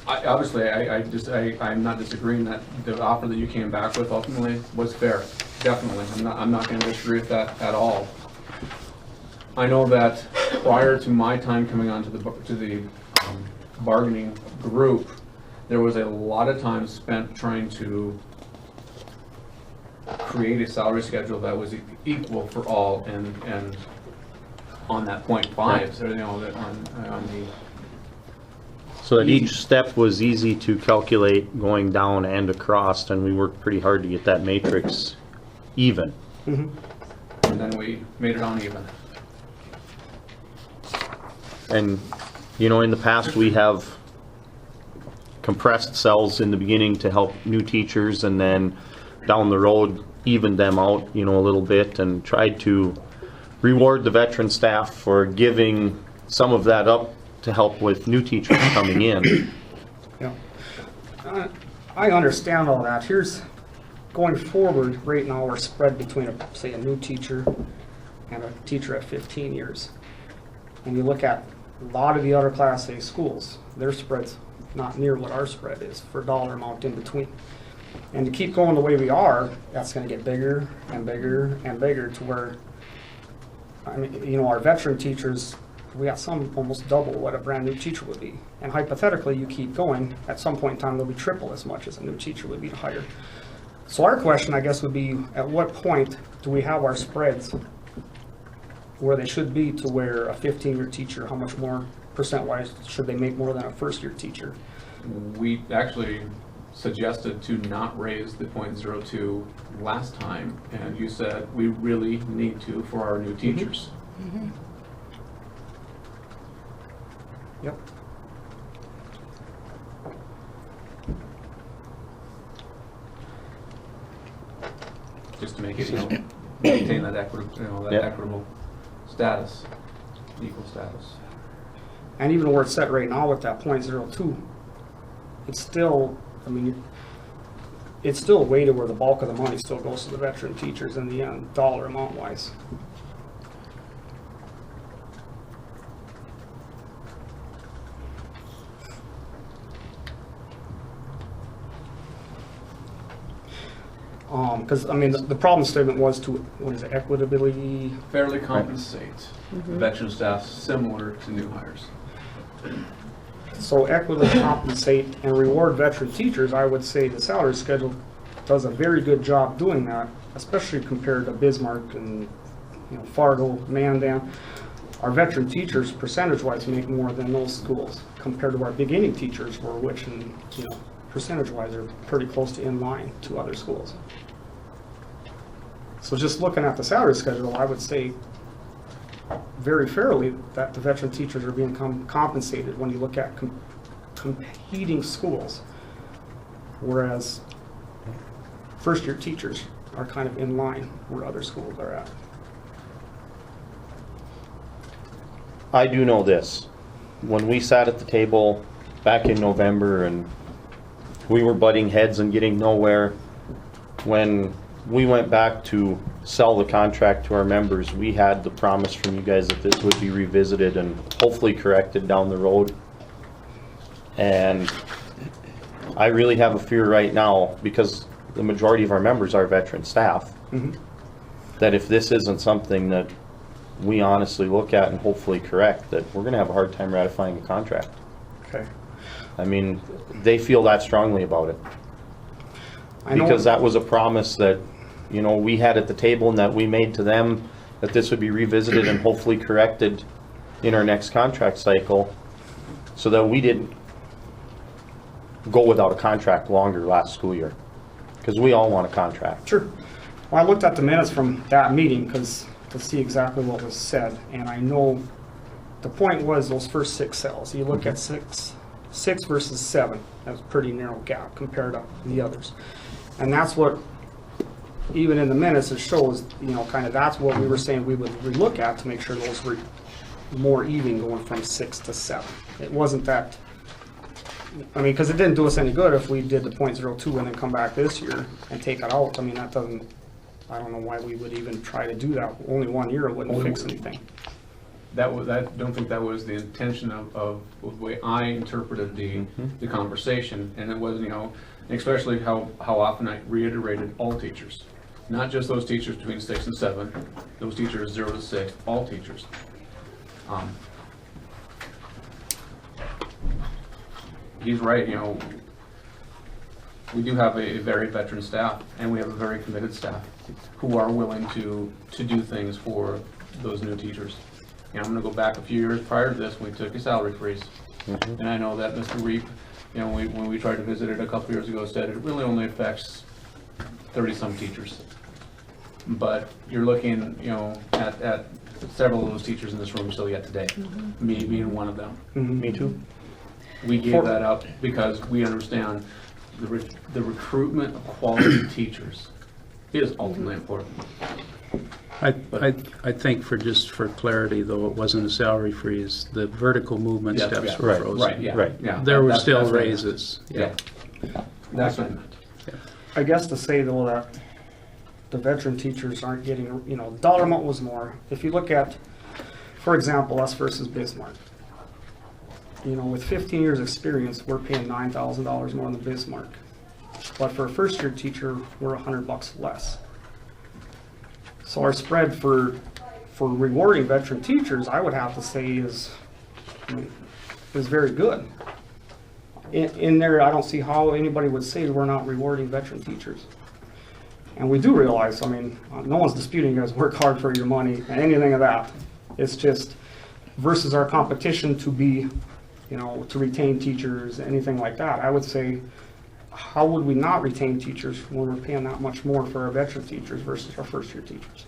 obviously, I'm not disagreeing that the offer that you came back with ultimately was fair. Definitely, I'm not going to disagree with that at all. I know that prior to my time coming on to the bargaining group, there was a lot of time spent trying to create a salary schedule that was equal for all, and on that 0.5, so, you know, that on the. So that each step was easy to calculate going down and across, and we worked pretty hard to get that matrix even. And then we made it uneven. And, you know, in the past, we have compressed cells in the beginning to help new teachers, and then down the road evened them out, you know, a little bit, and tried to reward the veteran staff for giving some of that up to help with new teachers coming in. Yeah. I understand all that. Here's, going forward, right now, we're spread between, say, a new teacher and a teacher at 15 years. When you look at a lot of the other Class A schools, their spread's not near what our spread is for dollar amount in between. And to keep going the way we are, that's gonna get bigger and bigger and bigger to where, I mean, you know, our veteran teachers, we got some almost double what a brand new teacher would be. And hypothetically, you keep going, at some point in time, they'll be triple as much as a new teacher would be to hire. So our question, I guess, would be, at what point do we have our spreads where they should be to where a 15-year teacher, how much more percent-wise should they make more than a first-year teacher? We actually suggested to not raise the .02 last time, and you said we really need to for our new teachers. Yep. Just to make it, you know, maintain that equitable, you know, that Yep. equitable status, equal status. And even where it's set right now with that .02, it's still, I mean, it's still weighted where the bulk of the money still goes to the veteran teachers in the end, dollar amount wise. Because, I mean, the problem statement was to, what is it, equitably, Fairly compensate veteran staff similar to new hires. so equitably compensate and reward veteran teachers. I would say the salary schedule does a very good job doing that, especially compared to Bismarck and, you know, Fargo, Mandan. Our veteran teachers, percentage-wise, make more than those schools compared to our beginning teachers, were which, in, you know, percentage-wise, are pretty close to in line to other schools. So just looking at the salary schedule, I would say very fairly that the veteran teachers are being compensated when you look at competing schools, whereas first-year teachers are kind of in line where other schools are at. I do know this. When we sat at the table back in November and we were butting heads and getting nowhere, when we went back to sell the contract to our members, we had the promise from you guys that this would be revisited and hopefully corrected down the road. And I really have a fear right now, because the majority of our members are veteran staff, that if this isn't something that we honestly look at and hopefully correct, that we're gonna have a hard time ratifying the contract. Okay. I mean, they feel that strongly about it. I know- Because that was a promise that, you know, we had at the table and that we made to them, that this would be revisited and hopefully corrected in our next contract cycle, so that we didn't go without a contract longer last school year. Because we all want a contract. Sure. Well, I looked at the minutes from that meeting because to see exactly what was said, and I know the point was those first 6 cells. You look at 6 versus 7. That's a pretty narrow gap compared to the others, and that's what, even in the minutes, it shows. You know, kind of that's what we were saying we would relook at to make sure those were more even, going from 6 to 7. It wasn't that. I mean, because it didn't do us any good if we did the .02 and then come back this year and take it out. I mean, that doesn't, I don't know why we would even try to do that. Only 1 year, it wouldn't fix anything. That was, I don't think that was the intention of the way I interpreted the conversation, and it wasn't, you know, especially how often I reiterated all teachers, not just those teachers between 6 and 7, those teachers 0 to 6, all teachers. He's right, you know, we do have a very veteran staff, and we have a very committed staff who are willing to do things for those new teachers. And I'm gonna go back a few years prior to this, when we took a salary freeze. And I know that Mr. Reap, you know, when we tried to visit it a couple years ago, said it really only affects 30-some teachers. But you're looking, you know, at several of those teachers in this room still yet today, me being one of them. Me too. We gave that up because we understand the recruitment of quality teachers is ultimately important. I think for clarity, though, it wasn't a salary freeze, the vertical movement Yeah, steps yeah, were right, frozen. Right, yeah, Right. yeah. There were That's still what I meant. raises. Yeah. That's what I meant. I guess to say though that the veteran teachers aren't getting, you know, the dollar amount was more. If you look at, for example, us versus Bismarck. You know, with 15 years experience, we're paying $9,000 more than Bismarck. But for a first year teacher, we're $100 less. So our spread for rewarding veteran teachers, I would have to say is very good. In there, I don't see how anybody would say we're not rewarding veteran teachers. And we do realize, I mean, no one's disputing you guys work hard for your money and anything of that. It's just versus our competition to be, you know, to retain teachers, anything like that. I would say, how would we not retain teachers when we're paying that much more for our veteran teachers versus our first year teachers?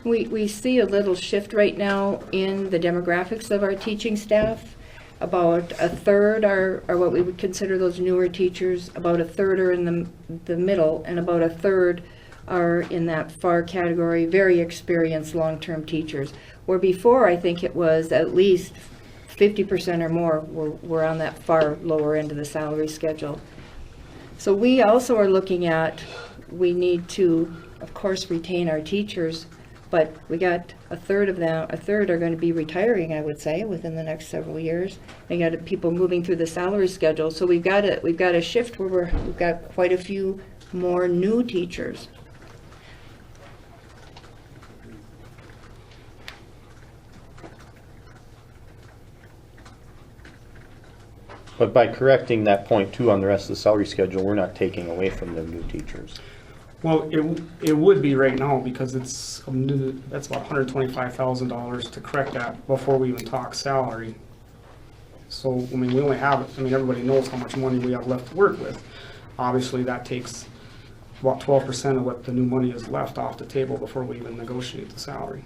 We see a little shift right now in the demographics of our teaching staff. About a third are what we would consider those newer teachers, about a third are in the middle, and about a third are in that far category, very experienced long-term teachers. Where before, I think it was at least 50% or more were on that far lower end of the salary schedule. So we also are looking at, we need to, of course, retain our teachers, but we got a third of them, a third are going to be retiring, I would say, within the next several years. We got people moving through the salary schedule, so we've got a shift where we've got quite a few more new teachers. But by correcting that point too on the rest of the salary schedule, we're not taking away from the new teachers. Well, it would be right now because it's that's about $125,000 to correct that before we even talk salary. So, I mean, we only have, I mean, everybody knows how much money we have left to work with. Obviously, that takes about 12% of what the new money is left off the table before we even negotiate the salary.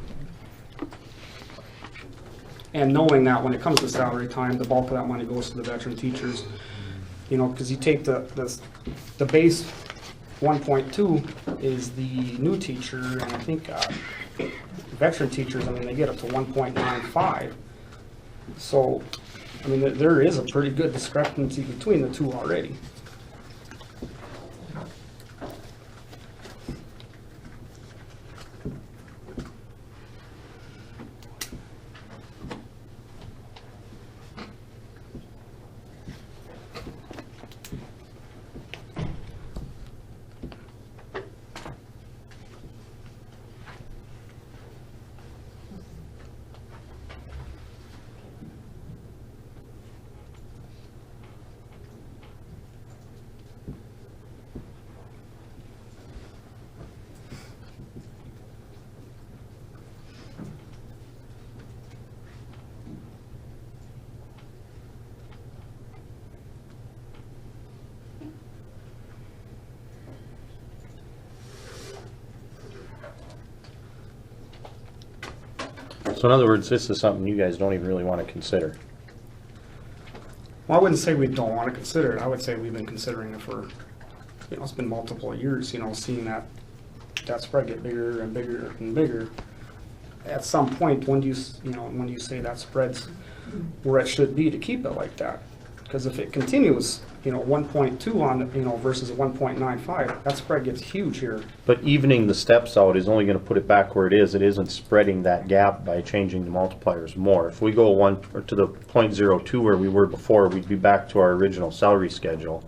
And knowing that when it comes to salary time, the bulk of that money goes to the veteran teachers, you know, because you take the base 1.2 is the new teacher, and I think veteran teachers, I mean, they get up to 1.95. So, I mean, there is a pretty good discrepancy between the two already. So in other words, this is something you guys don't even really want to consider. Well, I wouldn't say we don't want to consider it. I would say we've been considering it for, you know, it's been multiple years, you know, seeing that spread get bigger and bigger and bigger. At some point, when do you say that spread's where it should be to keep it like that? Because if it continues, you know, 1.2 on, you know, versus a 1.95, that spread gets huge here. But evening the steps out is only going to put it back where it is. It isn't spreading that gap by changing the multipliers more. If we go to the 0.02 where we were before, we'd be back to our original salary schedule.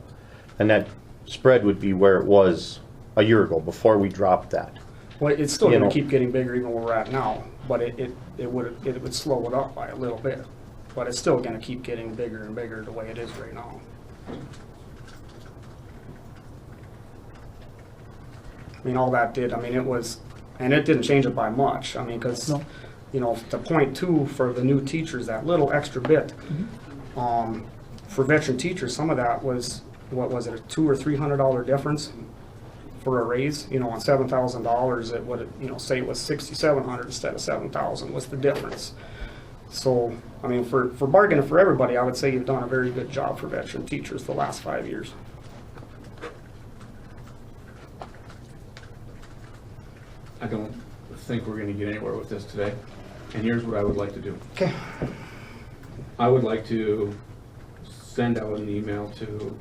And that spread would be where it was a year ago, before we dropped that. Well, it's still You going know. to keep getting bigger even where we're at now, but it would slow it up by a little bit. But it's still going to keep getting bigger and bigger the way it is right now. I mean, all that did, I mean, it was, and it didn't change it by much. I mean, because, you know, the 0.2 for the new teachers, that little extra bit, for veteran teachers, some of that was, what was it, a $200 or $300 difference? for a raise, you know, on $7,000, it would, you know, say it was 6,700 instead of 7,000 was the difference. So, I mean, for bargaining for everybody, I would say you've done a very good job for veteran teachers the last 5 years. I don't think we're gonna get anywhere with this today, and here's what I would like to do. Okay. I would like to send out an email to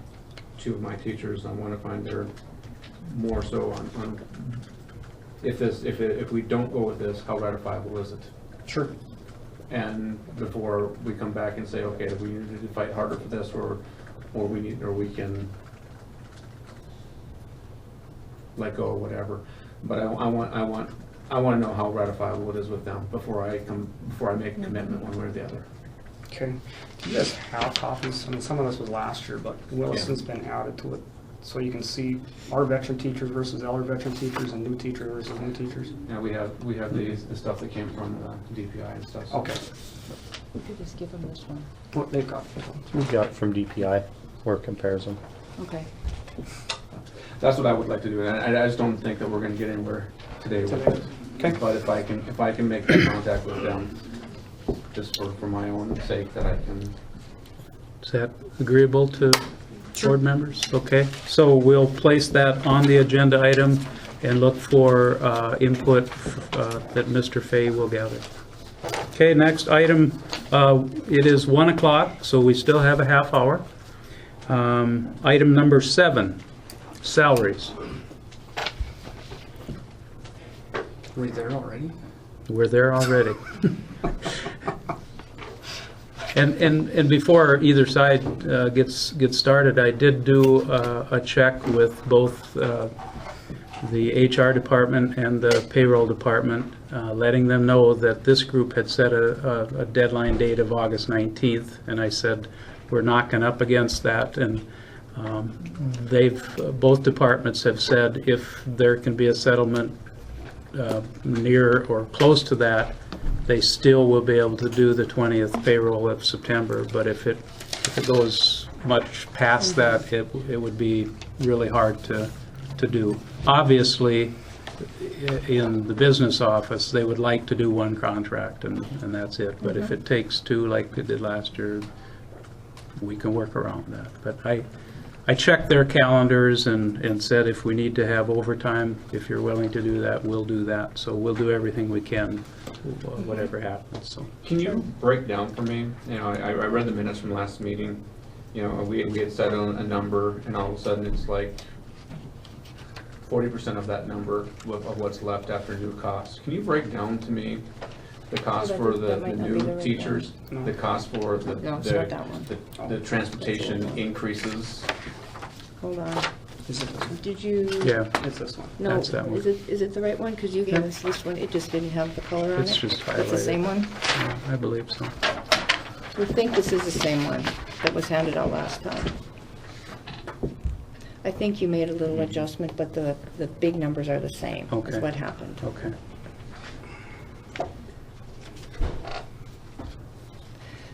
two of my teachers. I wanna find their, more so on if we don't go with this, how ratifiable is it? Sure. And before we come back and say, okay, we need to fight harder for this, or we can let go or whatever. But I want to know how ratifiable it is with them before I make a commitment one way or the other. Okay. Do you guys have copies? I mean, some of this was last year, but Williston's been added to it. So you can see our veteran teachers versus other veteran teachers and new teachers versus new teachers. Yeah, we have the stuff that came from the DPI and stuff. So. Okay. We could just give them this one. What they've got. We got from DPI, where it compares them. Okay. That's what I would like to do, and I just don't think that we're going to get anywhere today with it. Okay. But if I can make that contact with them, just for my own sake, that I can. Is that agreeable to board members? Okay, so we'll place that on the agenda item and look for input that Mr. Fay will gather. Okay, next item, it is 1 o'clock, so we still have a half hour. Item number 7, salaries. We're there already? We're there already. And before either side gets started, I did do a check with both the HR department and the payroll department, letting them know that this group had set a deadline date of August 19th, and I said, we're knocking up against that, and both departments have said if there can be a settlement near or close to that, they still will be able to do the 20th payroll of September, but if it goes much past that, it would be really hard to do. Obviously, in the business office, they would like to do one contract and that's it, but if it takes two like it did last year, we can work around that. But I checked their calendars and said if we need to have overtime, if you're willing to do that, we'll do that. So we'll do everything we can, whatever happens. So Can you break down for me? You know, I read the minutes from last meeting. You know, we had set a number, and all of a sudden it's like 40% of that number of what's left after new costs. Can you break down to me the cost that for does- the that might not be the new right teachers, one. the cost for No, it's not that one. the transportation increases? Hold on. Is it this one? Did you? yeah, It's this one. No, That's that one. is it the right one? Because you gave us this one, it just didn't have the color on it. It's just That's the highlighted. same one? yeah, I believe so. We think this is the same one that was handed out last time. I think you made a little adjustment, but the big numbers are the same, Okay. is what happened. Okay.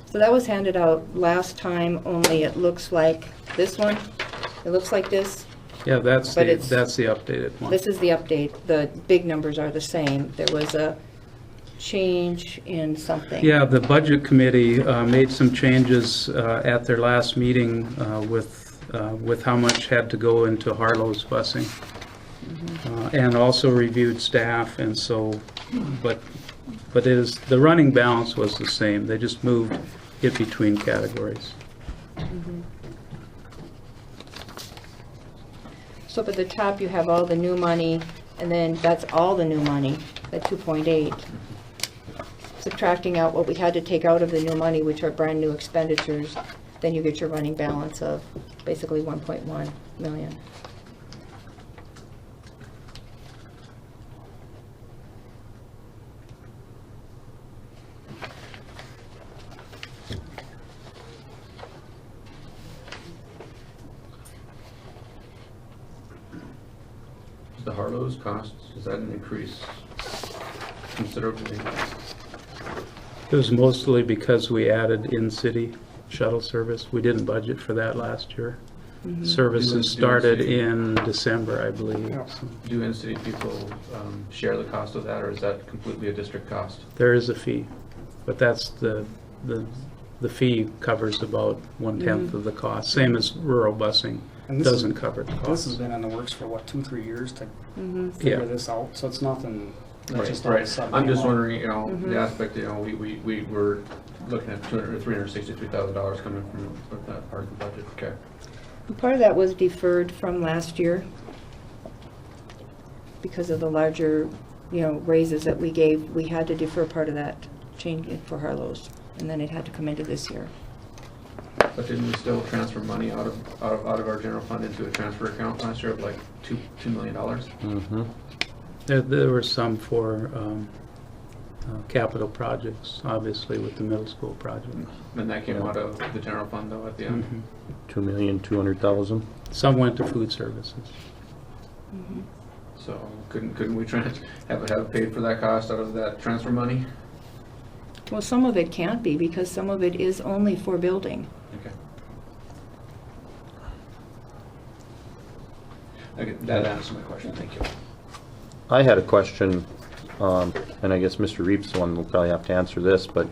So that was handed out last time, only it looks like this one. It looks like this. Yeah, that's But the it's- updated one. This is the update. The big numbers are the same. There was a change in something. Yeah, the Budget Committee made some changes at their last meeting with how much had to go into Harlow's busing. And also reviewed staff, and so, but the running balance was the same. They just moved it between categories. So up at the top, you have all the new money, and then that's all the new money, that 2.8. Subtracting out what we had to take out of the new money, which are brand-new expenditures, then you get your running balance of basically 1.1 million. The Harlow's costs, is that an increase considerably? It was mostly because we added in-city shuttle service. We didn't budget for that last year. Services started in December, I believe. Yeah. So Do in-city people share the cost of that, or is that completely a district cost? there is a fee, but that's the fee covers about 1/10 of the cost, same as rural busing And this is- doesn't cover the This cost. has been in the works for what, 2-3 years to Mm-hmm. figure Yeah. this out, so it's nothing, that's Right, just all of a right. sudden. I'm just came up. wondering, you know, the aspect, you know, we were looking at $200,000 or $363,000 coming from that part of the budget, okay. Part of that was deferred from last year because of the larger, raises that we gave. We had to defer part of that change for Harlow's, and then it had to come into this year. But didn't we still transfer money out of our general fund into a transfer account last year of like $2 million? Mm-hmm. There were some for capital projects, obviously with the middle school project. And that came Yeah. out of the general fund though at the end? Mhm. 2,200,000. Some went to food services. So couldn't we have paid for that cost out of that transfer money? Well, some of it can't be because some of it is only for building. Okay, that answers my question, thank you. I had a question, and I guess Mr. Reep's the one who'll probably have to answer this, but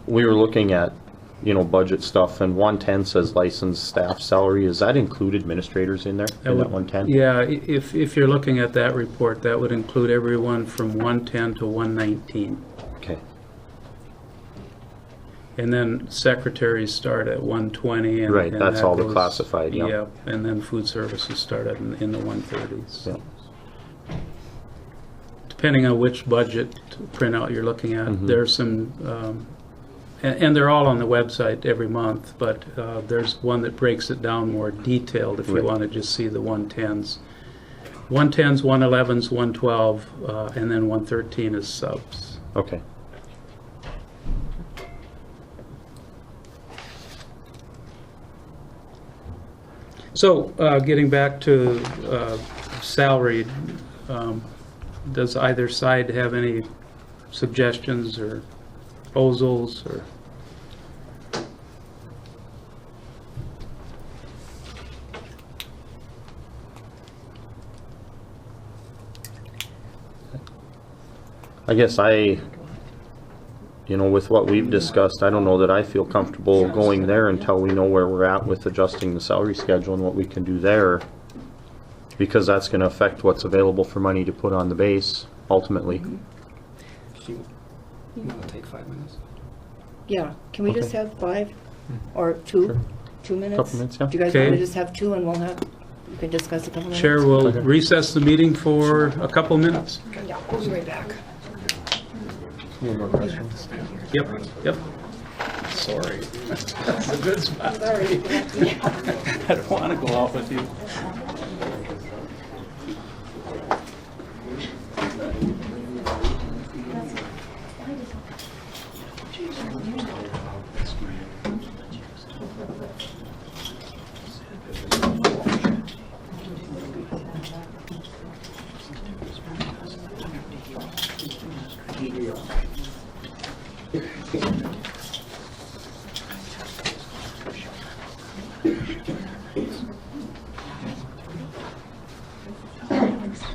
we were looking at, budget stuff, and 110 says licensed staff salary. Is that include administrators in there, in that 110? Yeah, if you're looking at that report, that would include everyone from 110 to 119. Okay, And then secretaries start at 120. Right, and that's that all the goes- classified, yeah. Yeah, and then food services start in the 130s. yeah. Depending on which budget printout you're looking at, Mhm. there's some, and they're all on the website every month, but there's one that breaks it down more detailed if you Right. want to just see the 110s. 110s, 111s, 112, and then 113 is subs. Okay. So, getting back to salary, does either side have any suggestions or proposals or? I guess with what we've discussed, I don't know that I feel comfortable going there until we know where we're at with adjusting the salary schedule and what we can do there. Because that's gonna affect what's available for money to put on the base, ultimately. You want to take 5 minutes? Yeah, can we just Okay. have 5 or 2? Sure. 2 minutes? Couple minutes, yeah. Do you guys want Okay. to just have 2 and we can discuss a couple minutes? Chair will Okay. recess the meeting for a couple minutes. Yeah, we'll be right back. Any more questions? Yep. Sorry. That's a good spot. I don't want to go off with you.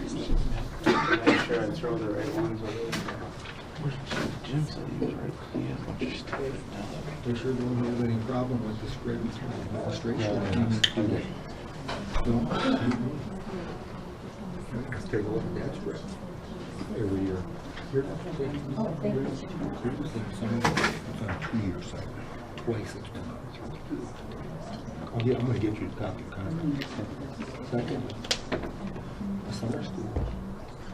Make sure I throw the right ones over. We sure don't have any problem with the spread between administration and let's take a look at that spread every year. It's on a 2-year cycle, twice it's been. I'm gonna get you a copy of the contract. Second, the summer school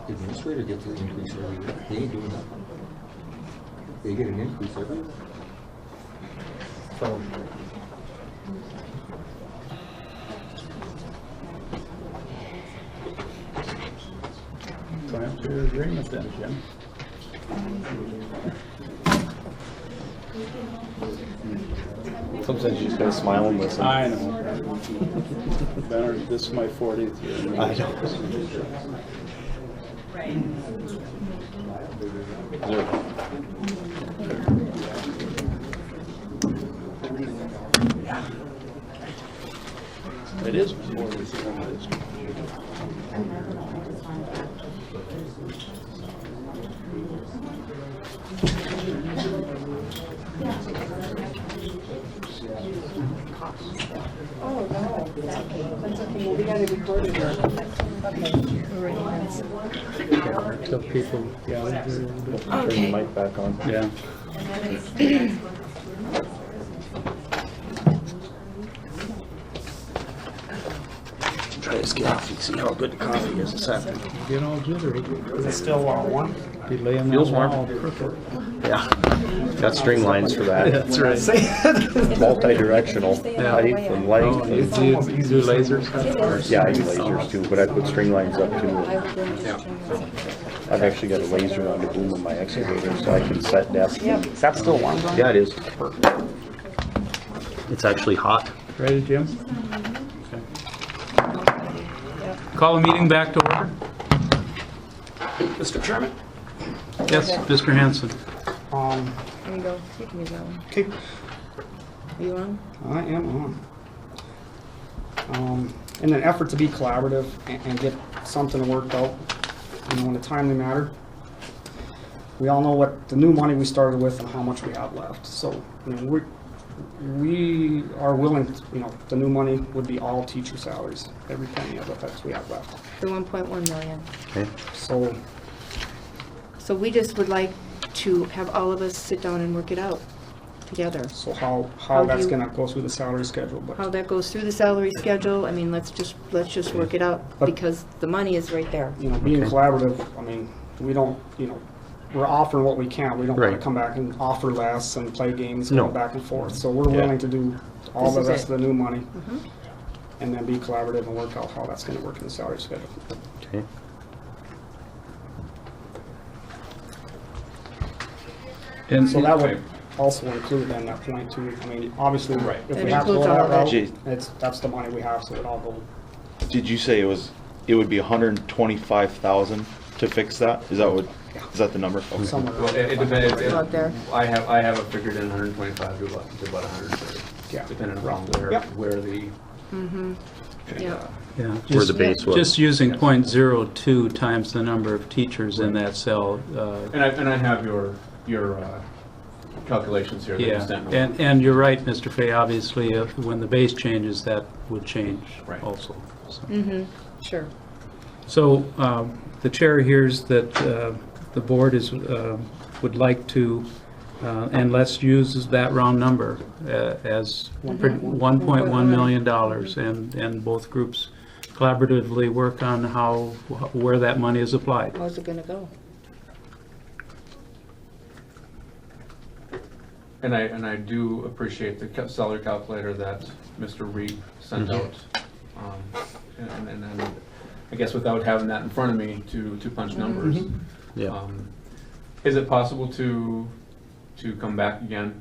administrator gets an increase every year. They ain't doing nothing. They get an increase every year. So, So I have to agree with that, Jim. Sometimes you just gotta smile and listen. I know. Better, this is my 40th year. I know. It is. Oh, no, that's okay. That's okay. Well, we got it recorded. Okay. So people, Turn the mic back on. yeah. Try this coffee, see how good the coffee is this afternoon. Get all jittery. Is it still warm? Be laying Feels that warm. wall crooked. Yeah. Got string lines for that. That's right. Multi-directional, Yeah. height and length. You do lasers? Yeah, I use lasers too, but I put string lines up too. I've actually got a laser on the boom of my excavator, so I can set depth. Is that still warm? Yeah, it is. It's actually hot. Ready, Jim? Call the meeting back to order. Mr. Chairman? Yes, Mr. Hanson. There you go. You can use that one. Okay, Are you on? I am on. In an effort to be collaborative and get something worked out, in a timely manner, we all know what the new money we started with and how much we have left. So, we are willing, the new money would be all teacher salaries, every penny of it that we have left. The 1.1 million. Okay. So, So we just would like to have all of us sit down and work it out together. how How do that's you- gonna go through the salary schedule, How but, that goes through the salary schedule, I mean, let's just work it out, But- because the money is right there. being collaborative, we don't, we're offering what we can. We don't want to Right. come back and offer less and play games No. going back and forth. So we're Yeah. willing to do all This the is rest it. of the new money Mhm. and then be collaborative and work out how that's gonna work in the salary schedule. Okay. And So that would also include then that point too. Obviously, if That we have to go includes all that of it. route, that's the money we have, so it all go. Did you say it would be 125,000 to fix that? Is that the number? Okay. somewhere. Well, it depends. Out there. I have it figured in 125 to about 130. Yeah. Depending upon Yep. where the. Yeah. Yeah, Where the just, base was. just using .02 times the number of teachers in that cell. And I have your calculations here that you Yeah, sent me. and you're right, Mr. Fay, obviously, when the base changes, that would change Right. also. So- Mm-hmm, sure. So the chair hears that the board would like to, and let's use that round number as $1.1 million, and both groups collaboratively work on where that money is applied. How's it gonna go? And I do appreciate the salary calculator that Mr. Reed sent out. And I guess without having that in front of me to punch numbers. Yeah. Is it possible to come back again?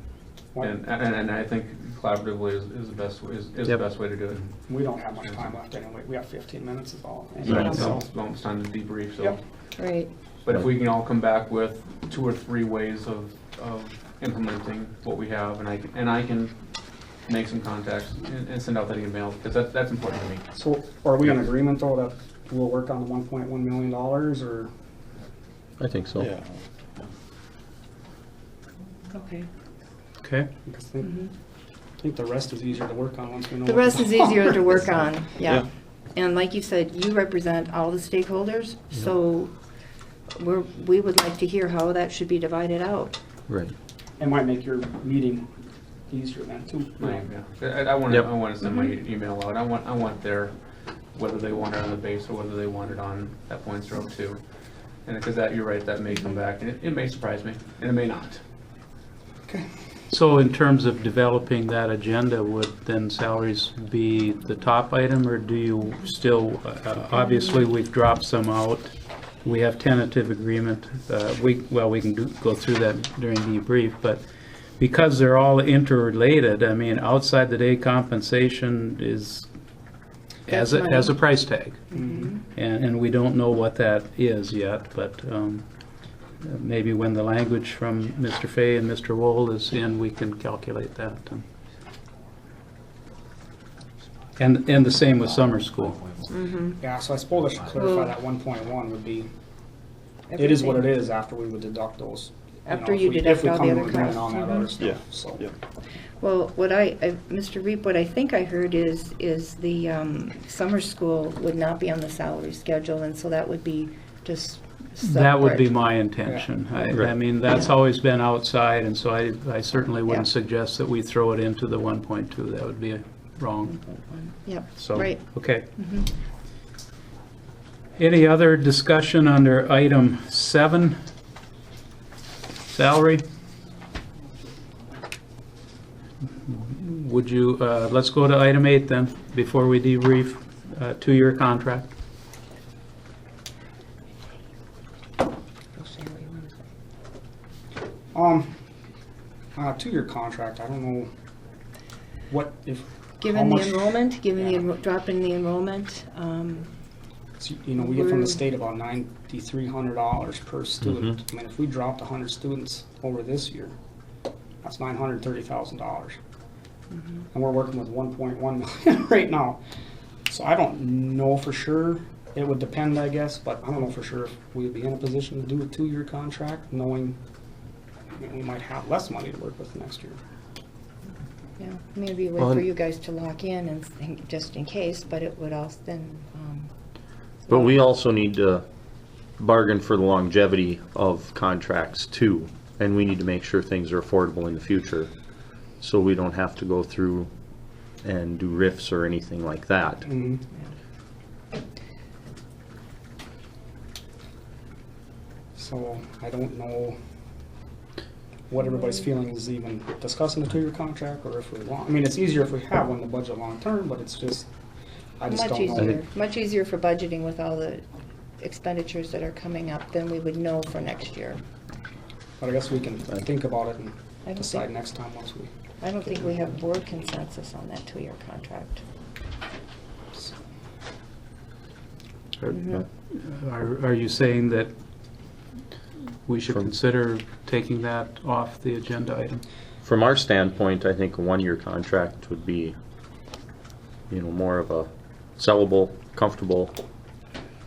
What? And I think collaboratively is the best, is the Yep. best way to do it. We don't have much time left anyway. We have 15 minutes is all. So So, it's time to debrief, so. Yep. Right. But if we can all come back with 2 or 3 ways of implementing what we have, and I can make some contacts and send out that email, because that's important to me. So are we in agreement though that we'll work on the $1.1 million or? I think so. Yeah. Okay. Okay? Because I think the rest is easier to work on once we know. The what rest it's is easier to work about. on, yeah. And like you said, you represent all the stakeholders, so we would like to hear how that should be divided out. Right. It might make your meeting easier then too. I want Yep. to send my email out. I want their, whether they want it on the base or whether they want it on that .02. And because you're right, that may come back, and it may surprise me, and it may not. Okay. So in terms of developing that agenda, would then salaries be the top item, or do you still, obviously, we've dropped some out. We have tentative agreement. We can go through that during debrief, but because they're all interrelated, I mean, outside the day compensation has a price tag. And we don't know what that is yet, but maybe when the language from Mr. Fay and Mr. Wohl is in, we can calculate that. And the same with summer school. Yeah, so I suppose I should clarify Well- that 1.1 would be, it is what it is after we would deduct those. After if you we- deduct if we all come the to other agreement costs. on that other stuff, Yeah, so. yeah. Well, what Mr. Reap, what I think I heard is the summer school would not be on the salary schedule, and so that would be just That would be separate. my intention. I Right. mean, that's always been outside, and so I certainly wouldn't Yeah. suggest that we throw it into the 1.2. That would be wrong. Yep, So, right. okay. Any other discussion under item 7? Salary? Would you, let's go to item 8 then, before we debrief, 2-year contract. Two-year contract, I don't know what, if. how Given the much- enrollment, given the Yeah. drop in the enrollment, So, you know, we get from the state about $9,300 per student. I mean, if we dropped 100 students over this year, that's $930,000. And we're working with 1.1 million right now. So I don't know for sure. It would depend, I guess, but I don't know for sure if we'd be in a position to do a 2-year contract, knowing that we might have less money to work with next year. yeah, maybe a way Well, for and- you guys to lock in and think, just in case, but it would also then, But we also need to bargain for the longevity of contracts too, and we need to make sure things are affordable in the future, so we don't have to go through and do riffs or anything like that. So I don't know what everybody's feeling is even discussing a 2-year contract, or if we want, I mean, it's easier if we have one in the budget long-term, but it's just, I just much don't know. easier, much easier for budgeting with all the expenditures that are coming up than we would know for next year. But I guess we can think about it I and don't decide think- next time once we. I don't think we have board consensus on that 2-year contract. Are you saying that we should From- consider taking that off the agenda item? From our standpoint, I think a 1-year contract would be, you know, more of a sellable, comfortable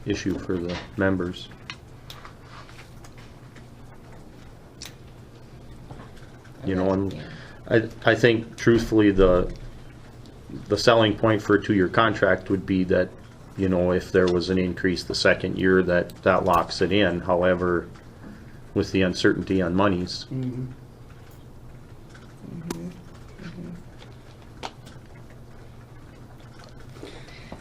issue for the members. You know, and I think truthfully, the selling point for a 2-year contract would be that, you know, if there was an increase the second year, that locks it in. However, with the uncertainty on monies,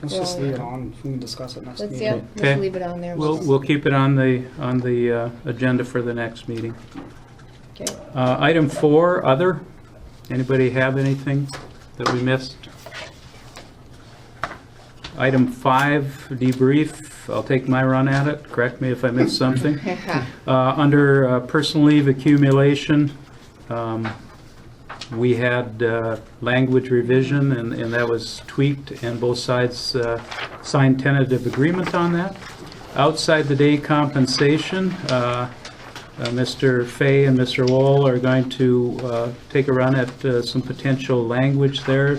Let's just Well, leave it on, we can discuss it next Let's, meeting. yeah, Okay. let's leave it on there. We'll keep it on the agenda for the next meeting. Okay. Item 4, other. Anybody have anything that we missed? Item 5, debrief. I'll take my run at it. Correct me if I missed something. Under personal leave accumulation, we had language revision, and that was tweaked, and both sides signed tentative agreement on that. Outside the day compensation, Mr. Fay and Mr. Wall are going to take a run at some potential language there.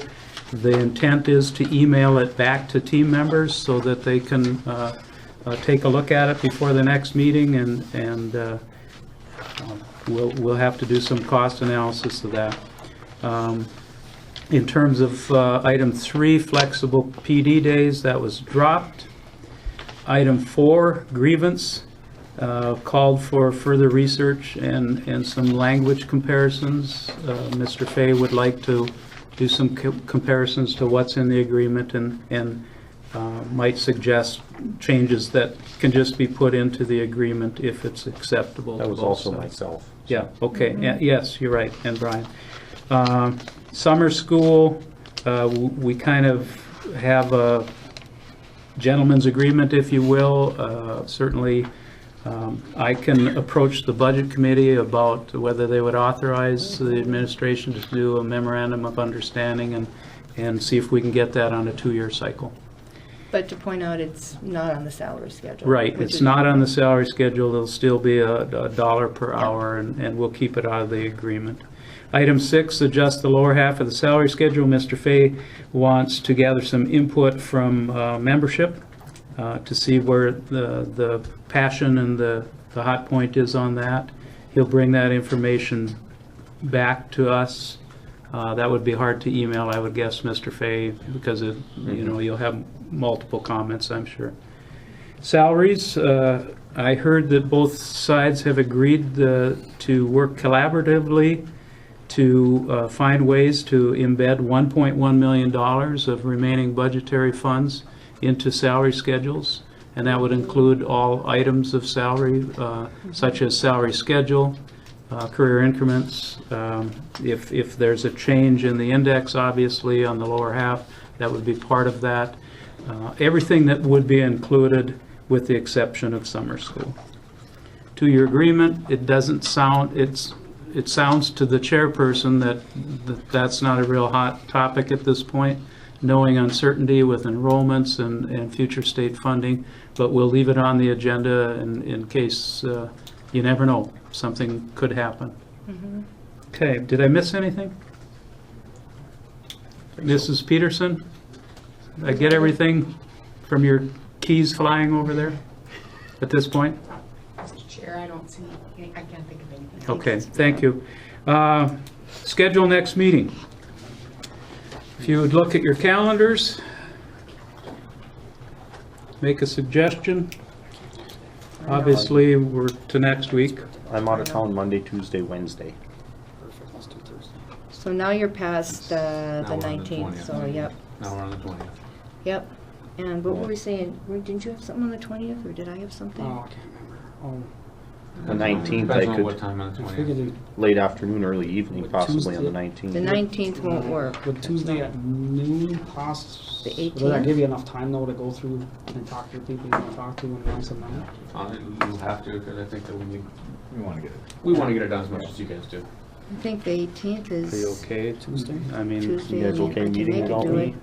The intent is to email it back to team members so that they can take a look at it before the next meeting, and we'll have to do some cost analysis of that. In terms of item 3, flexible PD days, that was dropped. Item 4, grievance, called for further research and some language comparisons. Mr. Fay would like to do some comparisons to what's in the agreement and might suggest changes that can just be put into the agreement if it's acceptable to that was both also sides. myself. Yeah, okay, yes, you're right, and Brian. Summer school, we kind of have a gentleman's agreement, if you will. Certainly, I can approach the budget committee about whether they would authorize the administration to do a memorandum of understanding and see if we can get that on a 2-year cycle. But to point out, it's not on the salary schedule. Right, which it's is- not on the salary schedule, it'll still be a dollar per hour, and we'll keep it out of the agreement. Item 6, adjust the lower half of the salary schedule. Mr. Fay wants to gather some input from membership to see where the passion and the hot point is on that. He'll bring that information back to us. That would be hard to email, I would guess, Mr. Fay, because you'll have multiple comments, I'm sure. Salaries, I heard that both sides have agreed to work collaboratively to find ways to embed $1.1 million of remaining budgetary funds into salary schedules, and that would include all items of salary, such as salary schedule, career increments. If there's a change in the index, obviously, on the lower half, that would be part of that. Everything that would be included with the exception of summer school. To your agreement, it doesn't sound, it sounds to the chairperson that that's not a real hot topic at this point, knowing uncertainty with enrollments and future state funding, but we'll leave it on the agenda in case, you never know, something could happen. Okay, did I miss anything? Mrs. Peterson? Did I get everything from your keys flying over there at this point? Mr. Chair, I don't see, I can't think of anything. Okay, thank you. Schedule next meeting. If you would look at your calendars, make a suggestion. Obviously, we're to next week. I'm out of town Monday, Tuesday, Wednesday. Perfect, let's do Thursday. So now you're past the Now we're on the 19th, 20th. so yep, Now we're on the 20th. yep. And what were we saying? Didn't you have something on the 20th, or did I have something? Oh, I can't remember. Oh, The 19th, I Depends on what could, time on the if we could 20th. do, late afternoon, early evening, Would possibly on the Tuesday- 19th. The 19th won't work. would Tuesday at noon pass? The Would that 18th? give you enough time though to go through and talk to the people you want to talk to and once a month? You'll have to, because I think that We want to get it. we want to get it done as much as you guys do. I think the 18th Are you is okay? Tuesday? I mean, Tuesday. You guys I mean, okay I can meeting make it without do me?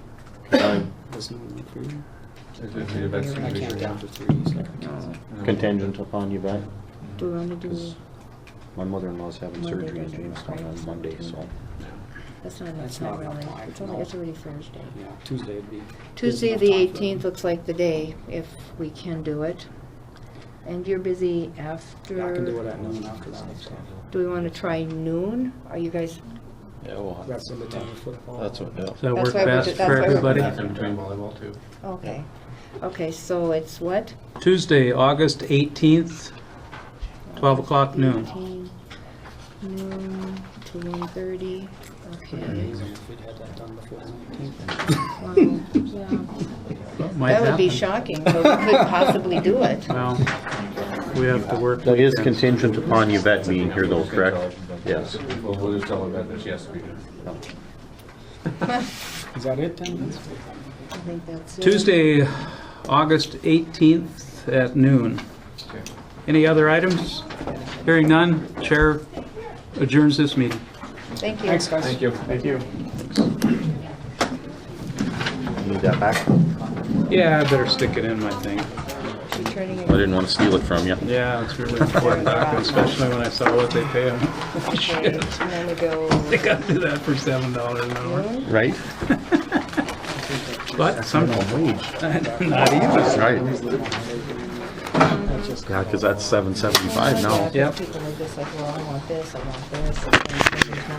it. Does noon work for you? I I can't do after 3, so I can't. No. Contingent upon you, bet. Do we want to do, My mother-in-law's having Monday, surgery in Wednesday, Jamestown on Friday, Monday, so. Saturday. That's not That's not really, enough time, it's only, no. it's already Thursday. Yeah, Tuesday would be. Tuesday, enough the time for 18th looks like the day, if we can do it. And you're busy after? Yeah, I can do it at noon after that, so. Do we want to try noon? Are you guys, Yeah, well, That's in between football. that's what, yeah. does that That's work why we're best ju- for that's why we're- everybody? That's in between volleyball too. okay. Okay, so it's what? Tuesday, August 18th, 12 o'clock noon. 18 Noon to 1:30, okay. Amazing if we'd had that done before the 19th. Wow, yeah. Might That would be happen. shocking, but we couldn't possibly do it. Well, we have to work. That is weekends. contingent upon Yvette being here though, correct? Yes. We'll just tell her that she has to be there. Is that it then? I think that's it. Tuesday, August 18th at noon. Okay. Any other items? Hearing none, Chair adjourns this meeting. Thank you. Thanks, guys. Thank you. Thank you. Need that back? Yeah, I better stick it in my thing. Returning I it. didn't want to steal it from you. Yeah, it's really important document, especially when I saw what they pay them. Okay, and then we go. They got to do that for $7 an hour. noon. Right? But some, Wage. not even. Right. Yeah, because that's $7.75 now. Yep. People are just like, well, I want this, I want this. and then somebody's not